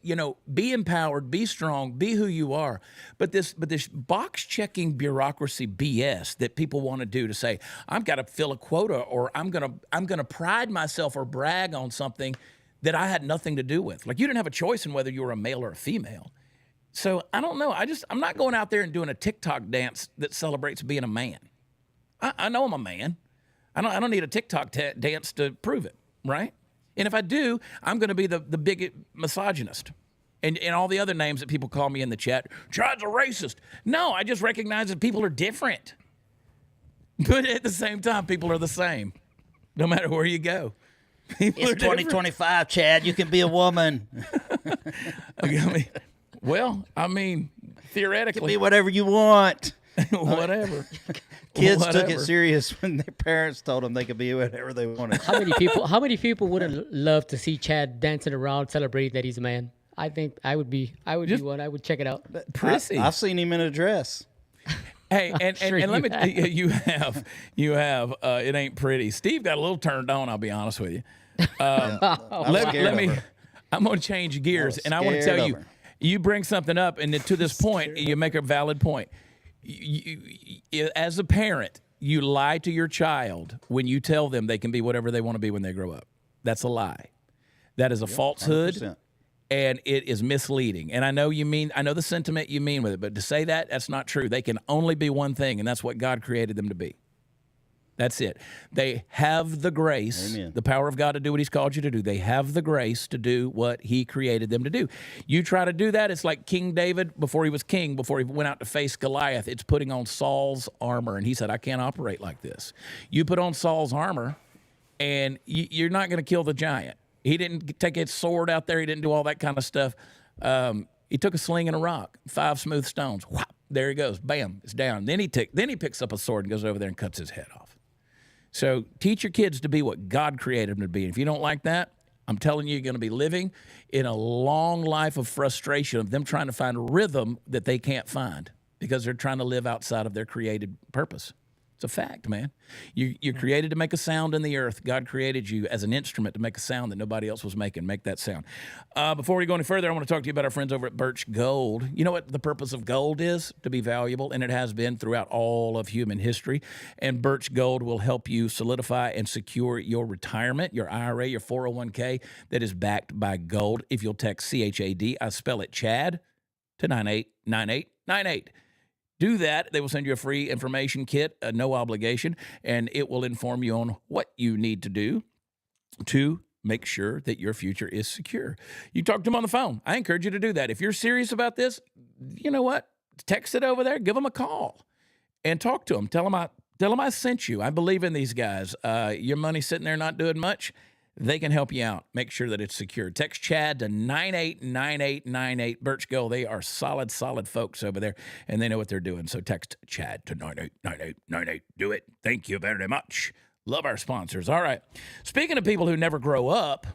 be empowered, be strong, be who you are. But this box checking bureaucracy BS that people want to do to say, I've got to fill a quota, or I'm gonna pride myself or brag on something that I had nothing to do with. Like, you didn't have a choice in whether you were a male or a female. So I don't know. I'm not going out there and doing a TikTok dance that celebrates being a man. I know I'm a man. I don't need a TikTok dance to prove it, right? And if I do, I'm going to be the big misogynist. And all the other names that people call me in the chat, Chad's a racist. No, I just recognize that people are different. But at the same time, people are the same, no matter where you go. People it's 2025, Chad. You can be a woman. Theoretically. You can be whatever you want. Whatever. Kids took it serious when their parents told them they could be whatever they wanted. How many people wouldn't love to see Chad dancing around celebrating that he's a man? I think I would be one. I would check it out. Prissy. I've seen him in a dress. Hey, and let me you have it ain't pretty. Steve got a little turned on, I'll be honest with you. I'm going to change gears, and I want to tell you, you bring something up, and to this point, you make a valid point. You, as a parent, you lie to your child when you tell them they can be whatever they want to be when they grow up. That's a lie. That is a falsehood, 100%. And it is misleading. And I know the sentiment you mean with it, but to say that's not true. They can only be one thing, and that's what God created them to be. That's it. They have the grace, Amen. The power of God to do what he's called you to do. They have the grace to do what he created them to do. You try to do that, it's like King David before he was king, before he went out to face Goliath. It's putting on Saul's armor. And he said, I can't operate like this. You put on Saul's armor, and you're not going to kill the giant. He didn't take his sword out there. He didn't do all that kind of stuff. He took a sling and a rock, 5 smooth stones. Whop, there he goes. Bam, it's down. Then he picks up a sword and goes over there and cuts his head off. So teach your kids to be what God created them to be. And if you don't like that, I'm telling you, you're going to be living in a long life of frustration of them trying to find a rhythm that they can't find because they're trying to live outside of their created purpose. It's a fact, man. You're created to make a sound in the earth. God created you as an instrument to make a sound that nobody else was making. Make that sound. Before we go any further, I want to talk to you about our friends over at Birch Gold. You know what the purpose of gold is? To be valuable, and it has been throughout all of human history. And Birch Gold will help you solidify and secure your retirement, your IRA, your 401k that is backed by gold. If you'll text CHAD, I spell it Chad, to 989898. Do that. They will send you a free information kit, no obligation, and it will inform you on what you need to do to make sure that your future is secure. You talk to them on the phone. I encourage you to do that. If you're serious about this, you know what? Text it over there. Give them a call and talk to them. Tell them I sent you. I believe in these guys. Your money's sitting there not doing much. They can help you out. Make sure that it's secure. Text Chad to 989898. Birch Gold, they are solid folks over there, and they know what they're doing. So text Chad to 989898. Do it. Thank you very much. Love our sponsors. All right. Speaking of people who never grow up,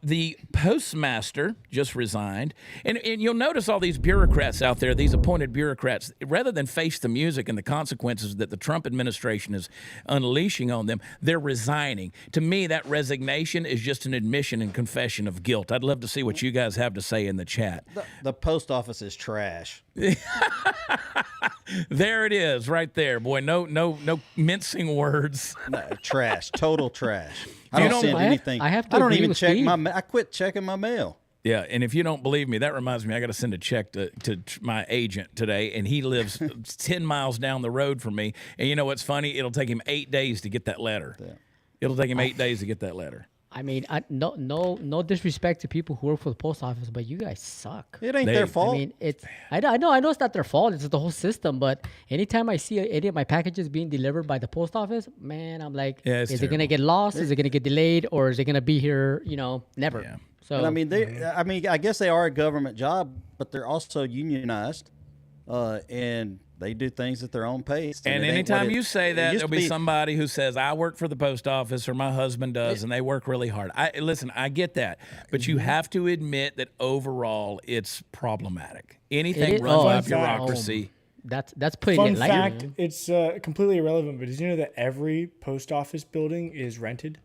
the postmaster just resigned. And you'll notice all these bureaucrats out there, these appointed bureaucrats, rather than face the music and the consequences that the Trump administration is unleashing on them, they're resigning. To me, that resignation is just an admission and confession of guilt. I'd love to see what you guys have to say in the chat. The post office is trash. There it is, right there, boy. No mincing words. No, trash, total trash. You I know, don't send anything. I have to I don't agree even with check Steve. I quit checking my mail. Yeah, and if you don't believe me, that reminds me, I got to send a check to my agent today, and he lives 10 miles down the road from me. And you know what's funny? It'll take him 8 days to get that letter. Yeah. It'll take him 8 days to get that letter. I mean, no disrespect to people who work for the post office, but you guys suck. It ain't their fault. I mean, I know it's not their fault. It's the whole system. But anytime I see any of my packages being delivered by the post office, man, I'm like, it's is it gonna get lost? Is it gonna get delayed? Or is it gonna be here? Never. Yeah. So And I guess they are a government job, but they're also unionized, and they do things at their own pace. And anytime you say that, there'll be somebody who says, I work for the post office or my husband does, and they work really hard. Listen, I get that. But you have to admit that overall it's problematic. Anything runs by bureaucracy. That's putting Fun it lightly. fact, it's completely irrelevant, but did you know that every post office building is rented?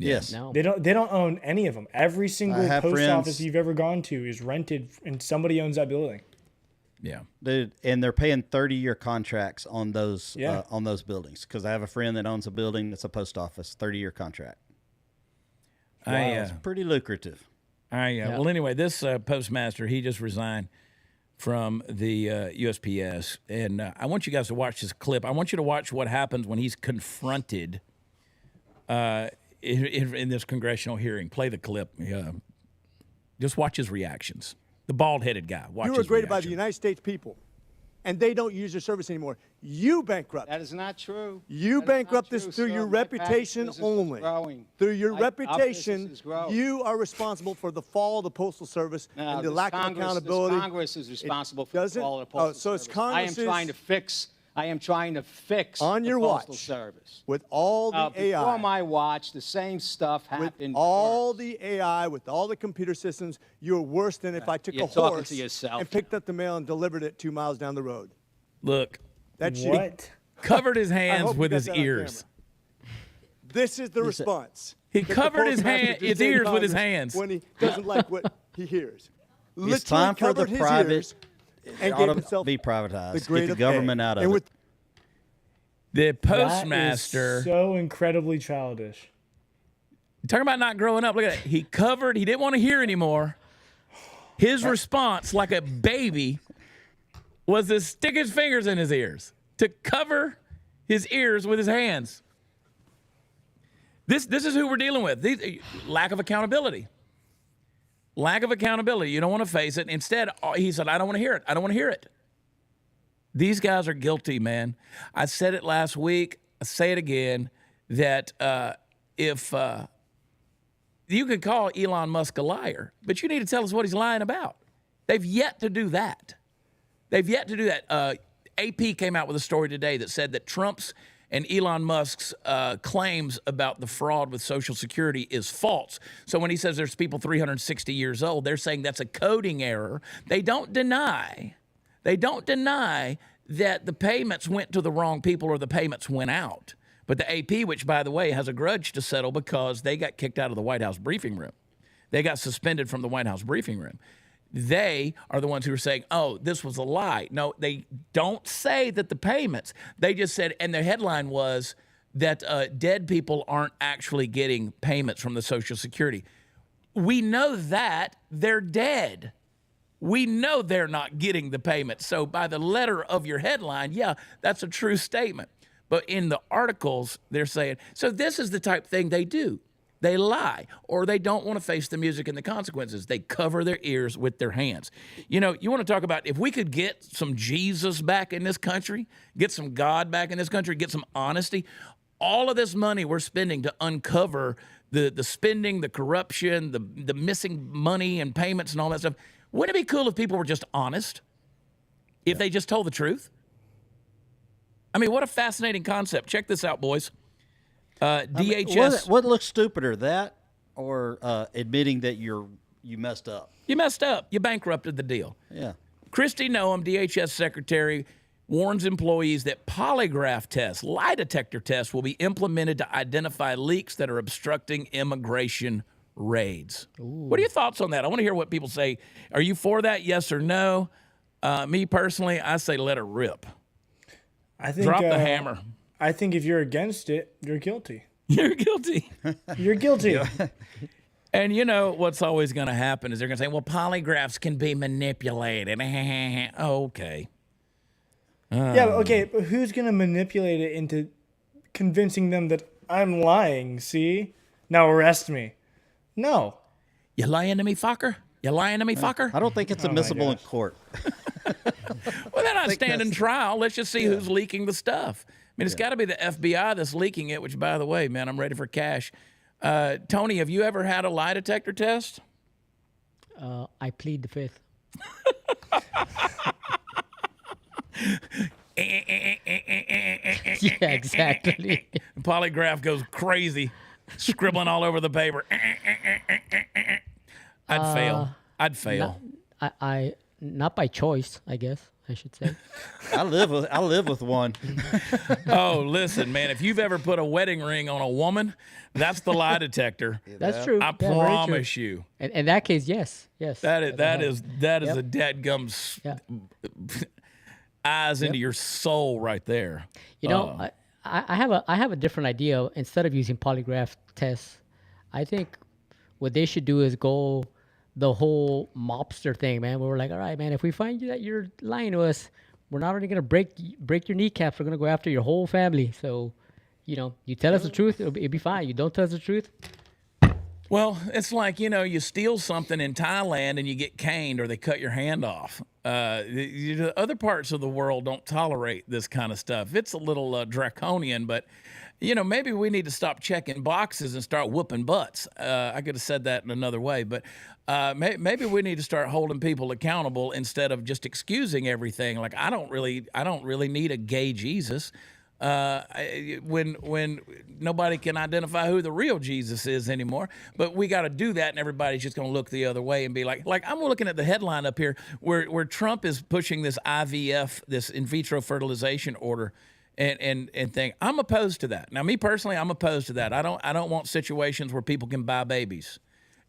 Yes. No. They don't own any of them. Every single have post friends- office you've ever gone to is rented, and somebody owns that building. Yeah. Dude, and they're paying 30-year contracts on those Yeah. buildings, because I have a friend that owns a building that's a post office, 30-year contract. It's pretty lucrative. Well, anyway, this postmaster, he just resigned from the USPS. And I want you guys to watch this clip. I want you to watch what happens when he's confronted in this congressional hearing. Play the clip. Just watch his reactions. The bald-headed guy. Watch You his were graded by reaction. the United States people, and they don't use your service anymore. You bankrupt. That is not true. You That is bankrupt not this true, through sir. your My reputation business is only. growing. Through your Our reputation, business is growing. you are responsible for the fall of the Postal Service No, and the this lack of Congress, accountability. This Congress is responsible for the doesn't- fall of the Postal so it's Service. Congress's- I am trying to fix On the your Postal watch, Service. with all the AI. Before my watch, the same stuff With happened. all worse. the AI, with all the computer systems, you're worse than if I took You're a talking horse to yourself. and picked up the mail and delivered it 2 miles down the road. Look, That's you. What? covered his I hands hope you with got his that on ears. camera. This is the response. He that the covered his postmaster just his did in ears with his Congress hands. when he doesn't like what he hears. It's time for the covered his private. ears and It gave ought to himself be privatized. the Get grade the of government A. out of And it. with The That postmaster. is so incredibly childish. Talking about not growing up. Look at that. He didn't want to hear anymore. His response, like a baby, was to stick his fingers in his ears, to cover his ears with his hands. This is who we're dealing with. Lack of accountability. Lack of accountability. You don't want to face it. Instead, he said, I don't want to hear it. I don't want to hear it. These guys are guilty, man. I said it last week. I say it again, that if you can call Elon Musk a liar, but you need to tell us what he's lying about. They've yet to do that. AP came out with a story today that said that Trump's and Elon Musk's claims about the fraud with Social Security is false. So when he says there's people 360 years old, they're saying that's a coding error. They don't deny that the payments went to the wrong people or the payments went out. But the AP, which, by the way, has a grudge to settle because they got kicked out of the White House briefing room. They got suspended from the White House briefing room. They are the ones who are saying, oh, this was a lie. No, they don't say that the payments. They just said, and the headline was that dead people aren't actually getting payments from the Social Security. We know that they're dead. We know they're not getting the payment. So by the letter of your headline, yeah, that's a true statement. But in the articles, they're saying, so this is the type of thing they do. They lie, or they don't want to face the music and the consequences. They cover their ears with their hands. You know, you want to talk about if we could get some Jesus back in this country, get some God back in this country, get some honesty, all of this money we're spending to uncover the spending, the corruption, the missing money and payments and all that stuff. Wouldn't it be cool if people were just honest? If they just told the truth? I mean, what a fascinating concept. Check this out, boys. DHS. What looks stupider, that or admitting that you messed up? You messed up. You bankrupted the deal. Yeah. Kristi Noem, DHS secretary, warns employees that polygraph tests, lie detector tests, will be implemented to identify leaks that are obstructing immigration raids. What are your thoughts on that? I want to hear what people say. Are you for that? Yes or no? Me personally, I say let her rip. I think Drop the hammer. I think if you're against it, you're guilty. You're guilty. You're guilty. And you know what's always going to happen is they're going to say, well, polygraphs can be manipulated. Okay. Yeah, but okay, but who's going to manipulate it into convincing them that I'm lying, see? Now arrest me. No. You lying to me, fucker? You lying to me, fucker? I don't think it's admissible in court. Well, they're not standing trial. Let's just see who's leaking the stuff. I mean, it's got to be the FBI that's leaking it, which, by the way, man, I'm ready for cash. Tony, have you ever had a lie detector test? I plead the fifth. Yeah, exactly. The polygraph goes crazy, scribbling all over the paper. I'd fail. I'd fail. I not by choice, I guess I should say. I live with one. Oh, listen, man, if you've ever put a wedding ring on a woman, that's the lie detector. That's true. I Yeah, promise you. In that case, yes. That is a dadgum eyes into your soul right there. You know, I have a different idea. Instead of using polygraph tests, I think what they should do is go the whole mobster thing, man. Where we're like, all right, man, if we find you that you're lying to us, we're not only gonna break your kneecaps, we're gonna go after your whole family. So, you know, you tell us the truth, it'll be fine. You don't tell us the truth. Well, it's like, you know, you steal something in Thailand and you get caned or they cut your hand off. The other parts of the world don't tolerate this kind of stuff. It's a little draconian, but, you know, maybe we need to stop checking boxes and start whooping butts. I could have said that in another way, but maybe we need to start holding people accountable instead of just excusing everything. Like, I don't really need a gay Jesus. When nobody can identify who the real Jesus is anymore, but we got to do that, and everybody's just going to look the other way and be like I'm looking at the headline up here where Trump is pushing this IVF, this in vitro fertilization order, and thing. I'm opposed to that. Now, me personally, I'm opposed to that. I don't want situations where people can buy babies.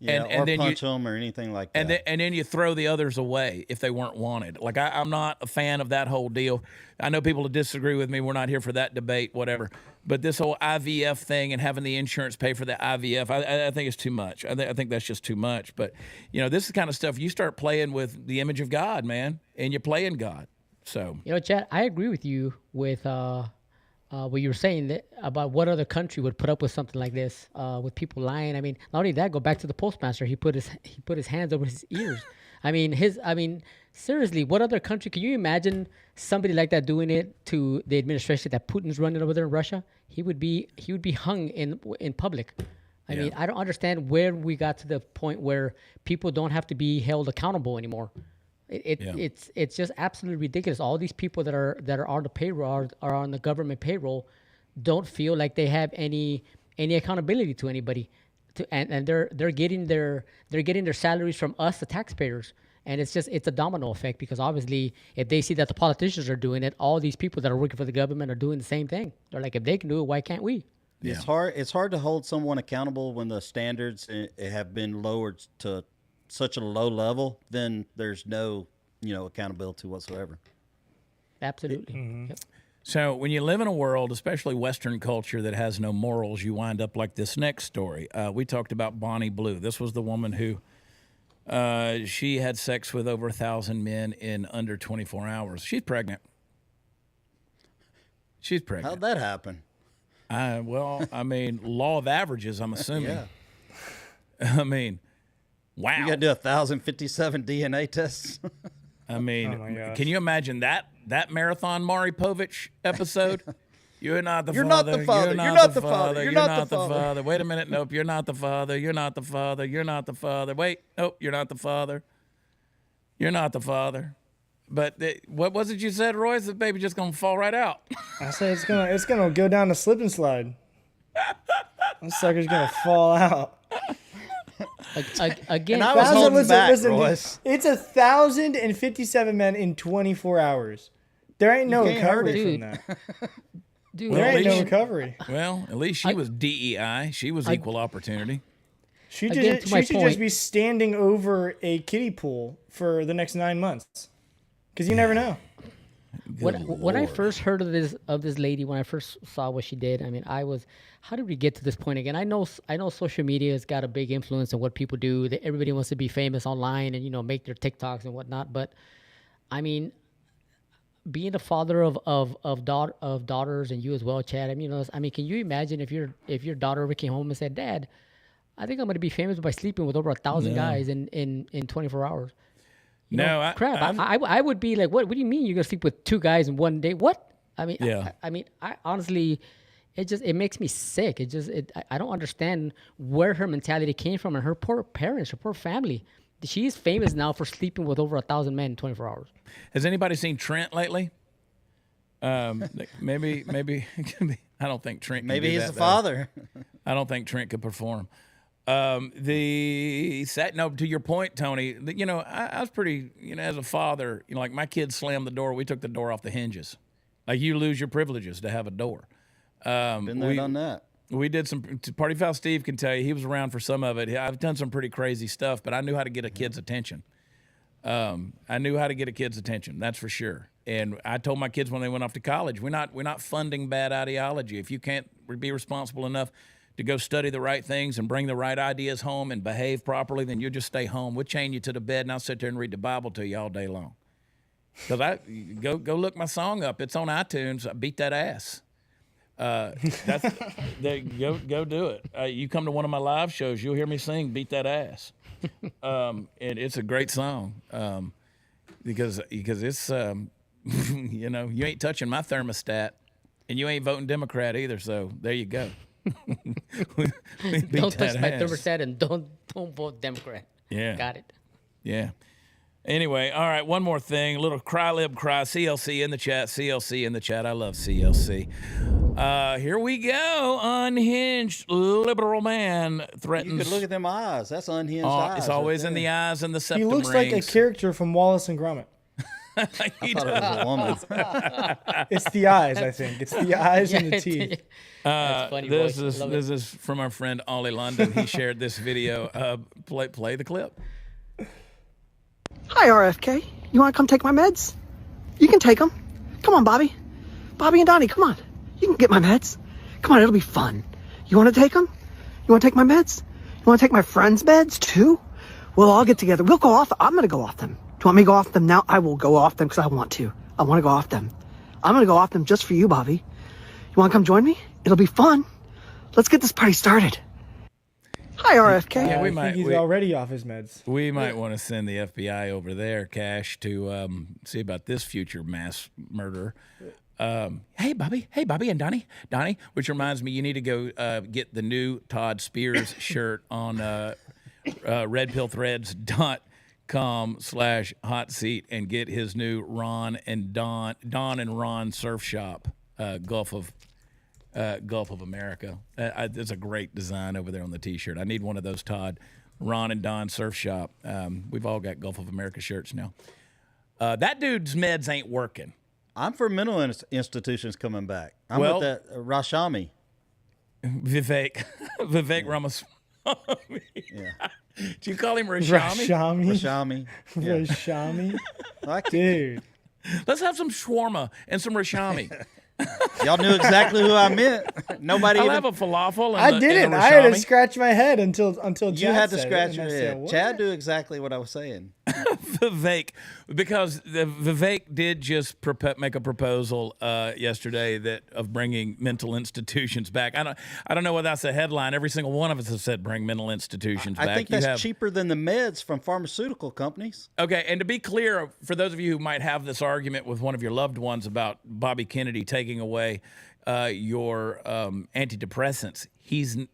Yeah, and or then punch them or anything like that. And then you throw the others away if they weren't wanted. Like, I'm not a fan of that whole deal. I know people disagree with me. We're not here for that debate, whatever. But this whole IVF thing and having the insurance pay for the IVF, I think it's too much. I think that's just too much. But, you know, this is the kind of stuff you start playing with the image of God, man, and you're playing God. So, you know, Chad, I agree with you with what you were saying about what other country would put up with something like this, with people lying. I mean, not only that, go back to the postmaster. He put his hands over his ears. I mean, seriously, what other country? Can you imagine somebody like that doing it to the administration that Putin's running over there in Russia? He would be hung in public. I mean, I don't understand where we got to the point where people don't have to be held accountable anymore. It's just absolutely ridiculous. All these people that are on the payroll are on the government payroll don't feel like they have any accountability to anybody, and they're getting their salaries from us, the taxpayers, and it's a domino effect, because obviously if they see that the politicians are doing it, all these people that are working for the government are doing the same thing. They're like, if they can do it, why can't we? Yeah. It's hard to hold someone accountable when the standards have been lowered to such a low level. Then there's no accountability whatsoever. Absolutely. Mm-hmm. Yep. So when you live in a world, especially Western culture, that has no morals, you wind up like this next story. We talked about Bonnie Blue. This was the woman who she had sex with over 1,000 men in under 24 hours. She's pregnant. How'd that happen? Well, I mean, law of averages, I'm assuming. Yeah. I mean, wow. You got to do 1,057 DNA tests. I mean, Oh my gosh. can you imagine that marathon Maury Povich episode? You're not the You're father. not the father. You're not You're not the the father. father. You're You're not not the the father. father. Wait a minute. Nope. You're not the father. You're not the father. You're not the father. Wait. Nope. You're not the father. You're not the father. But what was it you said, Roy? Is the baby just gonna fall right out? I say it's gonna go down the slip and slide. That sucker's gonna fall out. Again, And I was holding back, Royce. It's 1,057 men in 24 hours. There ain't no can't hurt recovery it. from that. dude, Well, There at ain't no least- recovery. Well, at least she was DEI. She was equal opportunity. She Again, to my should point- just be standing over a kiddie pool for the next 9 months. because you never know. When I first heard of this lady, when I first saw what she did, I mean, I was, how did we get to this point again? I know social media has got a big influence on what people do. That everybody wants to be famous online and make their TikToks and whatnot. But I mean, being a father of daughters, and you as well, Chad. I mean, can you imagine if your daughter ever came home and said, "Dad, I think I'm going to be famous by sleeping with over 1,000 guys in 24 hours." I would be like, what do you mean you're gonna sleep with 2 guys in one day? What? I mean, I honestly, it makes me sick. I don't understand where her mentality came from, and her poor parents, her poor family. She's famous now for sleeping with over 1,000 men in 24 hours. Has anybody seen Trent lately? Maybe I don't think Trent. Maybe he's the father. I don't think Trent could perform. To your point, Tony, I was pretty, as a father, like my kids slammed the door. We took the door off the hinges. Like you lose your privileges to have a door. Been there, done that. We did some, Party Foul Steve can tell you, he was around for some of it. I've done some pretty crazy stuff, but I knew how to get a kid's attention. That's for sure. And I told my kids when they went off to college, we're not funding bad ideology. If you can't be responsible enough to go study the right things and bring the right ideas home and behave properly, then you'll just stay home. We'll chain you to the bed, and I'll sit there and read the Bible to you all day long. Because go look my song up. It's on iTunes. I beat that ass. Go do it. You come to one of my live shows, you'll hear me sing "Beat That Ass," and it's a great song because it's you ain't touching my thermostat, and you ain't voting Democrat either. So there you go. Don't touch my thermostat and don't vote Democrat. Yeah, got it. Yeah. Anyway, all right, one more thing. A little cry. CLC in the chat. CLC in the chat. I love CLC. Here we go. Unhinged liberal man threatens. You could look at them eyes. That's unhinged eyes. It's always in the eyes and the septum He looks rings. like a character from Wallace and Gromit. I thought it was a woman. It's the eyes, I think. It's the eyes and the teeth. That's funny. This is from our friend Ollie London. He shared this video. Play the clip. Hi, RFK. You want to come take my meds? You can take them. Come on, Bobby. Bobby and Donnie, come on. You can get my meds. Come on, it'll be fun. You want to take them? You want to take my meds? You want to take my friends' meds, too? We'll all get together. We'll go off. I'm going to go off them. Do you want me to go off them now? I will go off them because I want to. I want to go off them. I'm going to go off them just for you, Bobby. You want to come join me? It'll be fun. Let's get this party started. Hi, RFK. Yeah, I think he's already off his meds. We might want to send the FBI over there, Cash, to see about this future mass murder. Hey, Bobby and Donnie, which reminds me, you need to go get the new Todd Spears shirt on redpillthreads.com/hot seat and get his new Don and Ron surf shop, Gulf of America. It's a great design over there on the T-shirt. I need one of those, Todd. Ron and Don surf shop. We've all got Gulf of America shirts now. That dude's meds ain't working. I'm for mental institutions coming back. I'm with that Rashami. Vivek Ramaswamy. Yeah. Do you call him Rashami? Rashami. Yeah. Rashami? Like, dude. Let's have some shawarma and some Rashami. Y'all knew exactly who I meant. Nobody. I'll have a falafel. I didn't. I had to scratch my head until you had to scratch your head. Chad knew exactly what I was saying. Vivek, because Vivek did just make a proposal yesterday of bringing mental institutions back. I don't know whether that's a headline. Every single one of us has said bring mental institutions back. I think that's cheaper than the meds from pharmaceutical companies. Okay, and to be clear, for those of you who might have this argument with one of your loved ones about Bobby Kennedy taking away your antidepressants,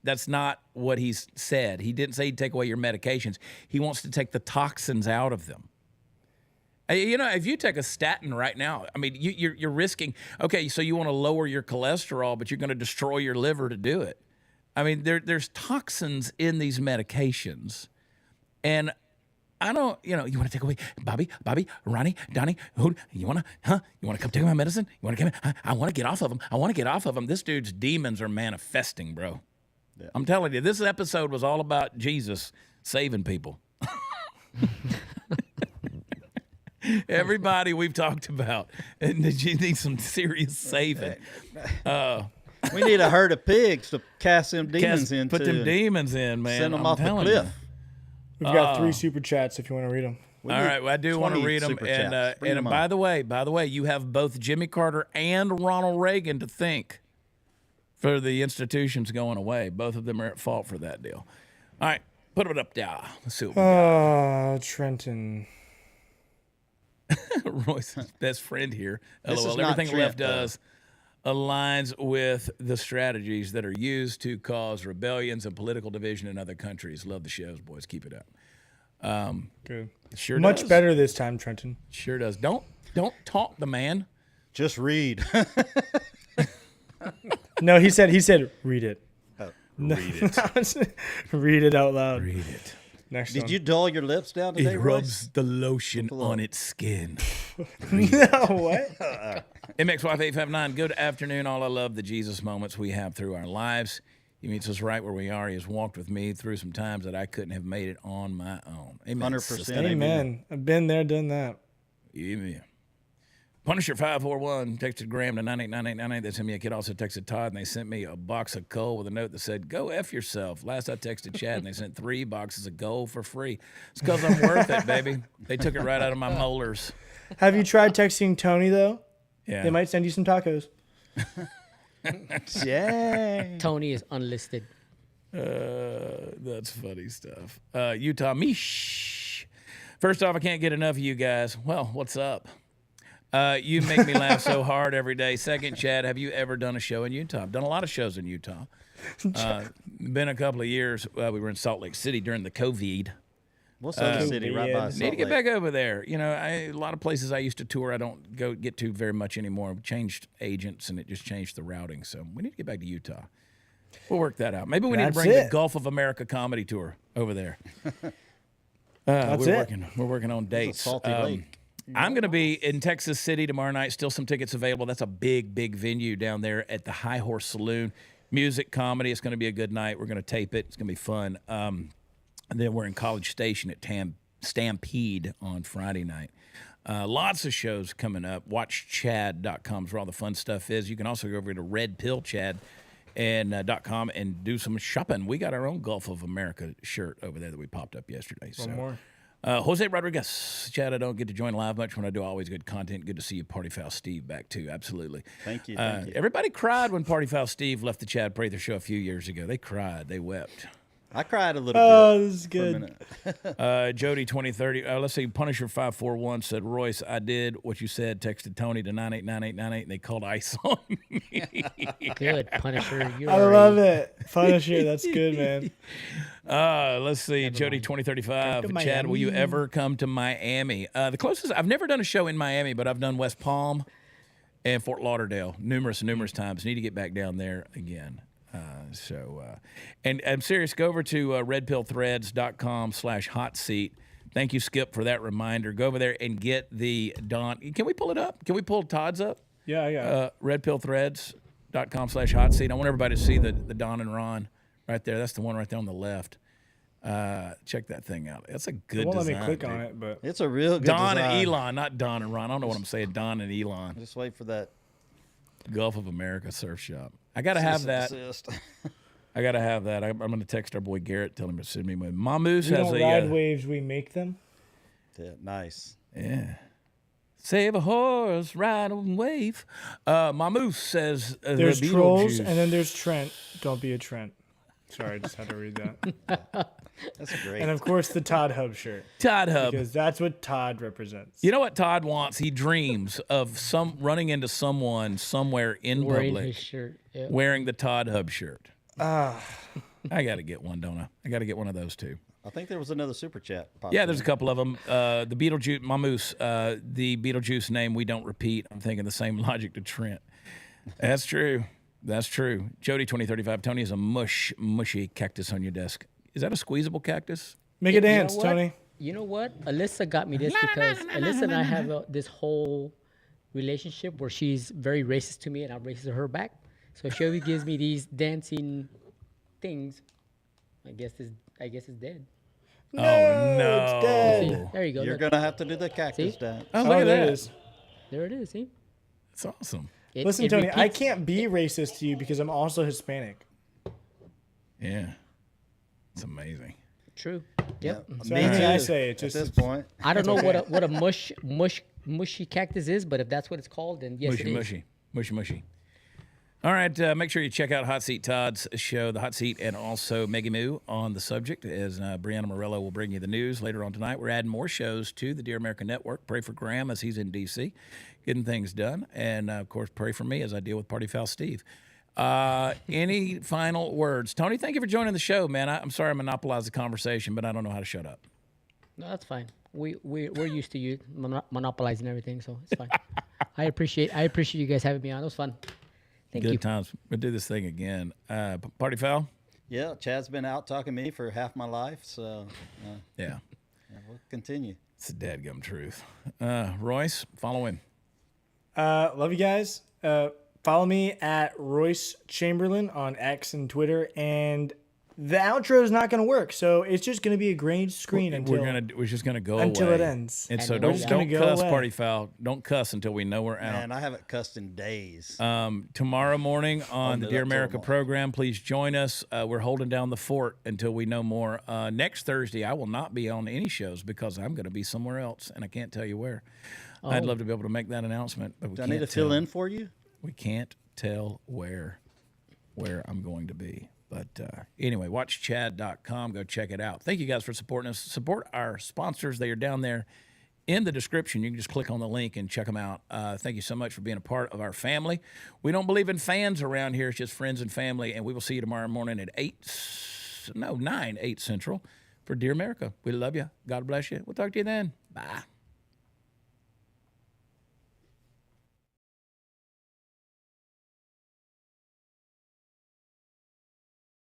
that's not what he's said. He didn't say he'd take away your medications. He wants to take the toxins out of them. If you take a statin right now, I mean, you're risking. Okay, so you want to lower your cholesterol, but you're going to destroy your liver to do it. I mean, there's toxins in these medications, and I don't. You want to take away Bobby, Ronnie, Donnie. You want to come take my medicine? You want to come? I want to get off of them. I want to get off of them. This dude's demons are manifesting, bro. Yeah. I'm telling you, this episode was all about Jesus saving people. Everybody we've talked about, and you need some serious saving. We need a herd of pigs to cast them demons into. Put them demons in, man. Send them I'm off the telling cliff. you. We've got 3 super chats if you want to read them. All right, well, I do want to 20 read them. super And, chats. Bring them by on. the way, you have both Jimmy Carter and Ronald Reagan to thank for the institutions going away. Both of them are at fault for that deal. All right, put it up there. Let's see what we got. Trenton. Royce's best friend here. This is LOL. not Everything Trent, Left does aligns with the strategies that are used to cause rebellions and political division in other countries. Love the shows, boys. Keep it up. Good. Sure Much does. better this time, Trenton. Sure does. Don't talk the man. Just read. No, he said read it. Read it. Read it out loud. Read it. Next Did one. you dull your lips down today, It Royce? rubs the lotion on its skin. No, what? MXY859, good afternoon. All I love the Jesus moments we have through our lives. He meets us right where we are. He has walked with me through some times that I couldn't have made it on my own. Amen. 100%. sister. Amen. I've been there, done that. Amen. Punisher541 texted Graham to 989898. They sent me a kid. Also texted Todd, and they sent me a box of coal with a note that said, "Go F yourself." Last I texted Chad, and they sent 3 boxes of gold for free. It's because I'm worth it, baby. They took it right out of my molars. Have you tried texting Tony, though? Yeah. They might send you some tacos. Yeah. Tony is unlisted. That's funny stuff. Utah, Mish. First off, I can't get enough of you guys. Well, what's up? You make me laugh so hard every day. Second, Chad, have you ever done a show in Utah? I've done a lot of shows in Utah. Been a couple of years. We were in Salt Lake City during the COVID. What's other city right by Salt Need to get Lake? back over there. You know, a lot of places I used to tour, I don't get to very much anymore. We changed agents, and it just changed the routing. So we need to get back to Utah. We'll work that out. Maybe we need to bring the Gulf of America comedy tour over there. We're working on dates. Salty Lake. I'm going to be in Texas City tomorrow night. Still some tickets available. That's a big, big venue down there at the High Horse Saloon. Music, comedy. It's going to be a good night. We're going to tape it. It's going to be fun. And then we're in College Station at Stampede on Friday night. Lots of shows coming up. WatchChad.com is where all the fun stuff is. You can also go over to RedPillChad and .com and do some shopping. We got our own Gulf of America shirt over there that we popped up yesterday. One more. Jose Rodriguez, Chad, I don't get to join live much when I do. Always good content. Good to see you, Party Foul Steve, back too. Absolutely. Thank you. Thank you. Everybody cried when Party Foul Steve left the Chad Prather show a few years ago. They cried. They wept. I cried a little Oh, bit. this is good. Jody 2030. Let's see. Punisher 541 said, Royce, I did what you said. Texted Tony to 989898, and they called ice on me. Good, Punisher. I love it. Punisher, that's good, man. Let's see. Jody 2035. Chad, will you ever come to Miami? The closest, I've never done a show in Miami, but I've done West Palm and Fort Lauderdale numerous times. Need to get back down there again. And I'm serious. Go over to redpillthreads.com/hot seat. Thank you, Skip, for that reminder. Go over there and get the Don. Can we pull it up? Can we pull Todd's up? Yeah, I got it. Redpillthreads.com/hot seat. I want everybody to see the Don and Ron right there. That's the one right there on the left. Check that thing out. That's a good It won't design. let me click dude. on it, but It's a real good Don design. and Elon, not Don and Ron. I don't know what I'm saying. Don and Elon. Just wait for that. Gulf of America surf shop. I got to have that. Assist. I got to have that. I'm going to text our boy Garrett, tell him to send me one. Mamoose we has don't a. ride waves, we make them. Yeah, nice. Yeah. Save a horse, ride a wave. Mamoose says There's the trolls, Beetlejuice. and then there's Trent. Don't be a Trent. Sorry, I just had to read that. That's great. And of course, the Todd Hub shirt. Todd Hub. Because that's what Todd represents. You know what Todd wants? He dreams of running into someone somewhere in Wearing public his shirt. Yep. wearing the Todd Hub shirt. I got to get one, don't I? I got to get one of those too. I think there was another super chat. Yeah, there's a couple of them. The Beetlejuice, Mamoose, the Beetlejuice name we don't repeat. I'm thinking the same logic to Trent. That's true. That's true. Jody 2035. Tony is a mushy cactus on your desk. Is that a squeezable cactus? Make a dance, You know what? Tony. You know what? Alyssa got me this because Alyssa and I have this whole relationship where she's very racist to me and I'm racist to her back. So she always gives me these dancing things. I guess it's dead. Oh, no. It's dead. See, there you go. You're look. going to have to do the cactus See? dance. Oh, look at there that. it is. There it is. See? That's awesome. Listen, It Tony, I repeats. can't be racist to you because I'm also Hispanic. Yeah. It's amazing. True. Yep. So Me anything I too, say, it at just this point. I don't know what a mushy cactus is, but if that's what it's called, then yes, it is. Mushy. All right, make sure you check out Hot Seat Todd's show, The Hot Seat, and also Meggie Moo on the subject, as Brianna Morello will bring you the news later on tonight. We're adding more shows to the Dear America Network. Pray for Graham as he's in D.C., getting things done. And, of course, pray for me as I deal with Party Foul Steve. Any final words? Tony, thank you for joining the show, man. I'm sorry I monopolized the conversation, but I don't know how to shut up. No, that's fine. We're used to you monopolizing everything, so it's fine. I appreciate you guys having me on. It was fun. Thank Good you. times. We'll do this thing again. Party Foul? Yeah, Chad's been out talking to me for half my life, so Yeah. we'll continue. It's the dadgum truth. Royce, follow him. love you guys. Follow me at Royce Chamberlain on X and Twitter, and the outro is not going to work, so it's just going to be a green screen We're just gonna go until away. it ends. And so we're don't just gonna don't go cuss, away. Party Foul. Don't cuss until we know we're out. Man, I haven't cussed in days. Tomorrow morning on the no, Dear that's America normal. program, please join us. We're holding down the fort until we know more. Next Thursday, I will not be on any shows because I'm going to be somewhere else, and I can't tell you where. I'd love to be able to make that announcement, but we Do I can't need to fill tell. in for you? We can't tell where I'm going to be. But anyway, watchchad.com. Go check it out. Thank you guys for supporting us. Support our sponsors. They are down there in the description. You can just click on the link and check them out. Thank you so much for being a part of our family. We don't believe in fans around here. It's just friends and family. And we will see you tomorrow morning at 8 Central for Dear America. We love you. God bless you. We'll talk to you then. Bye.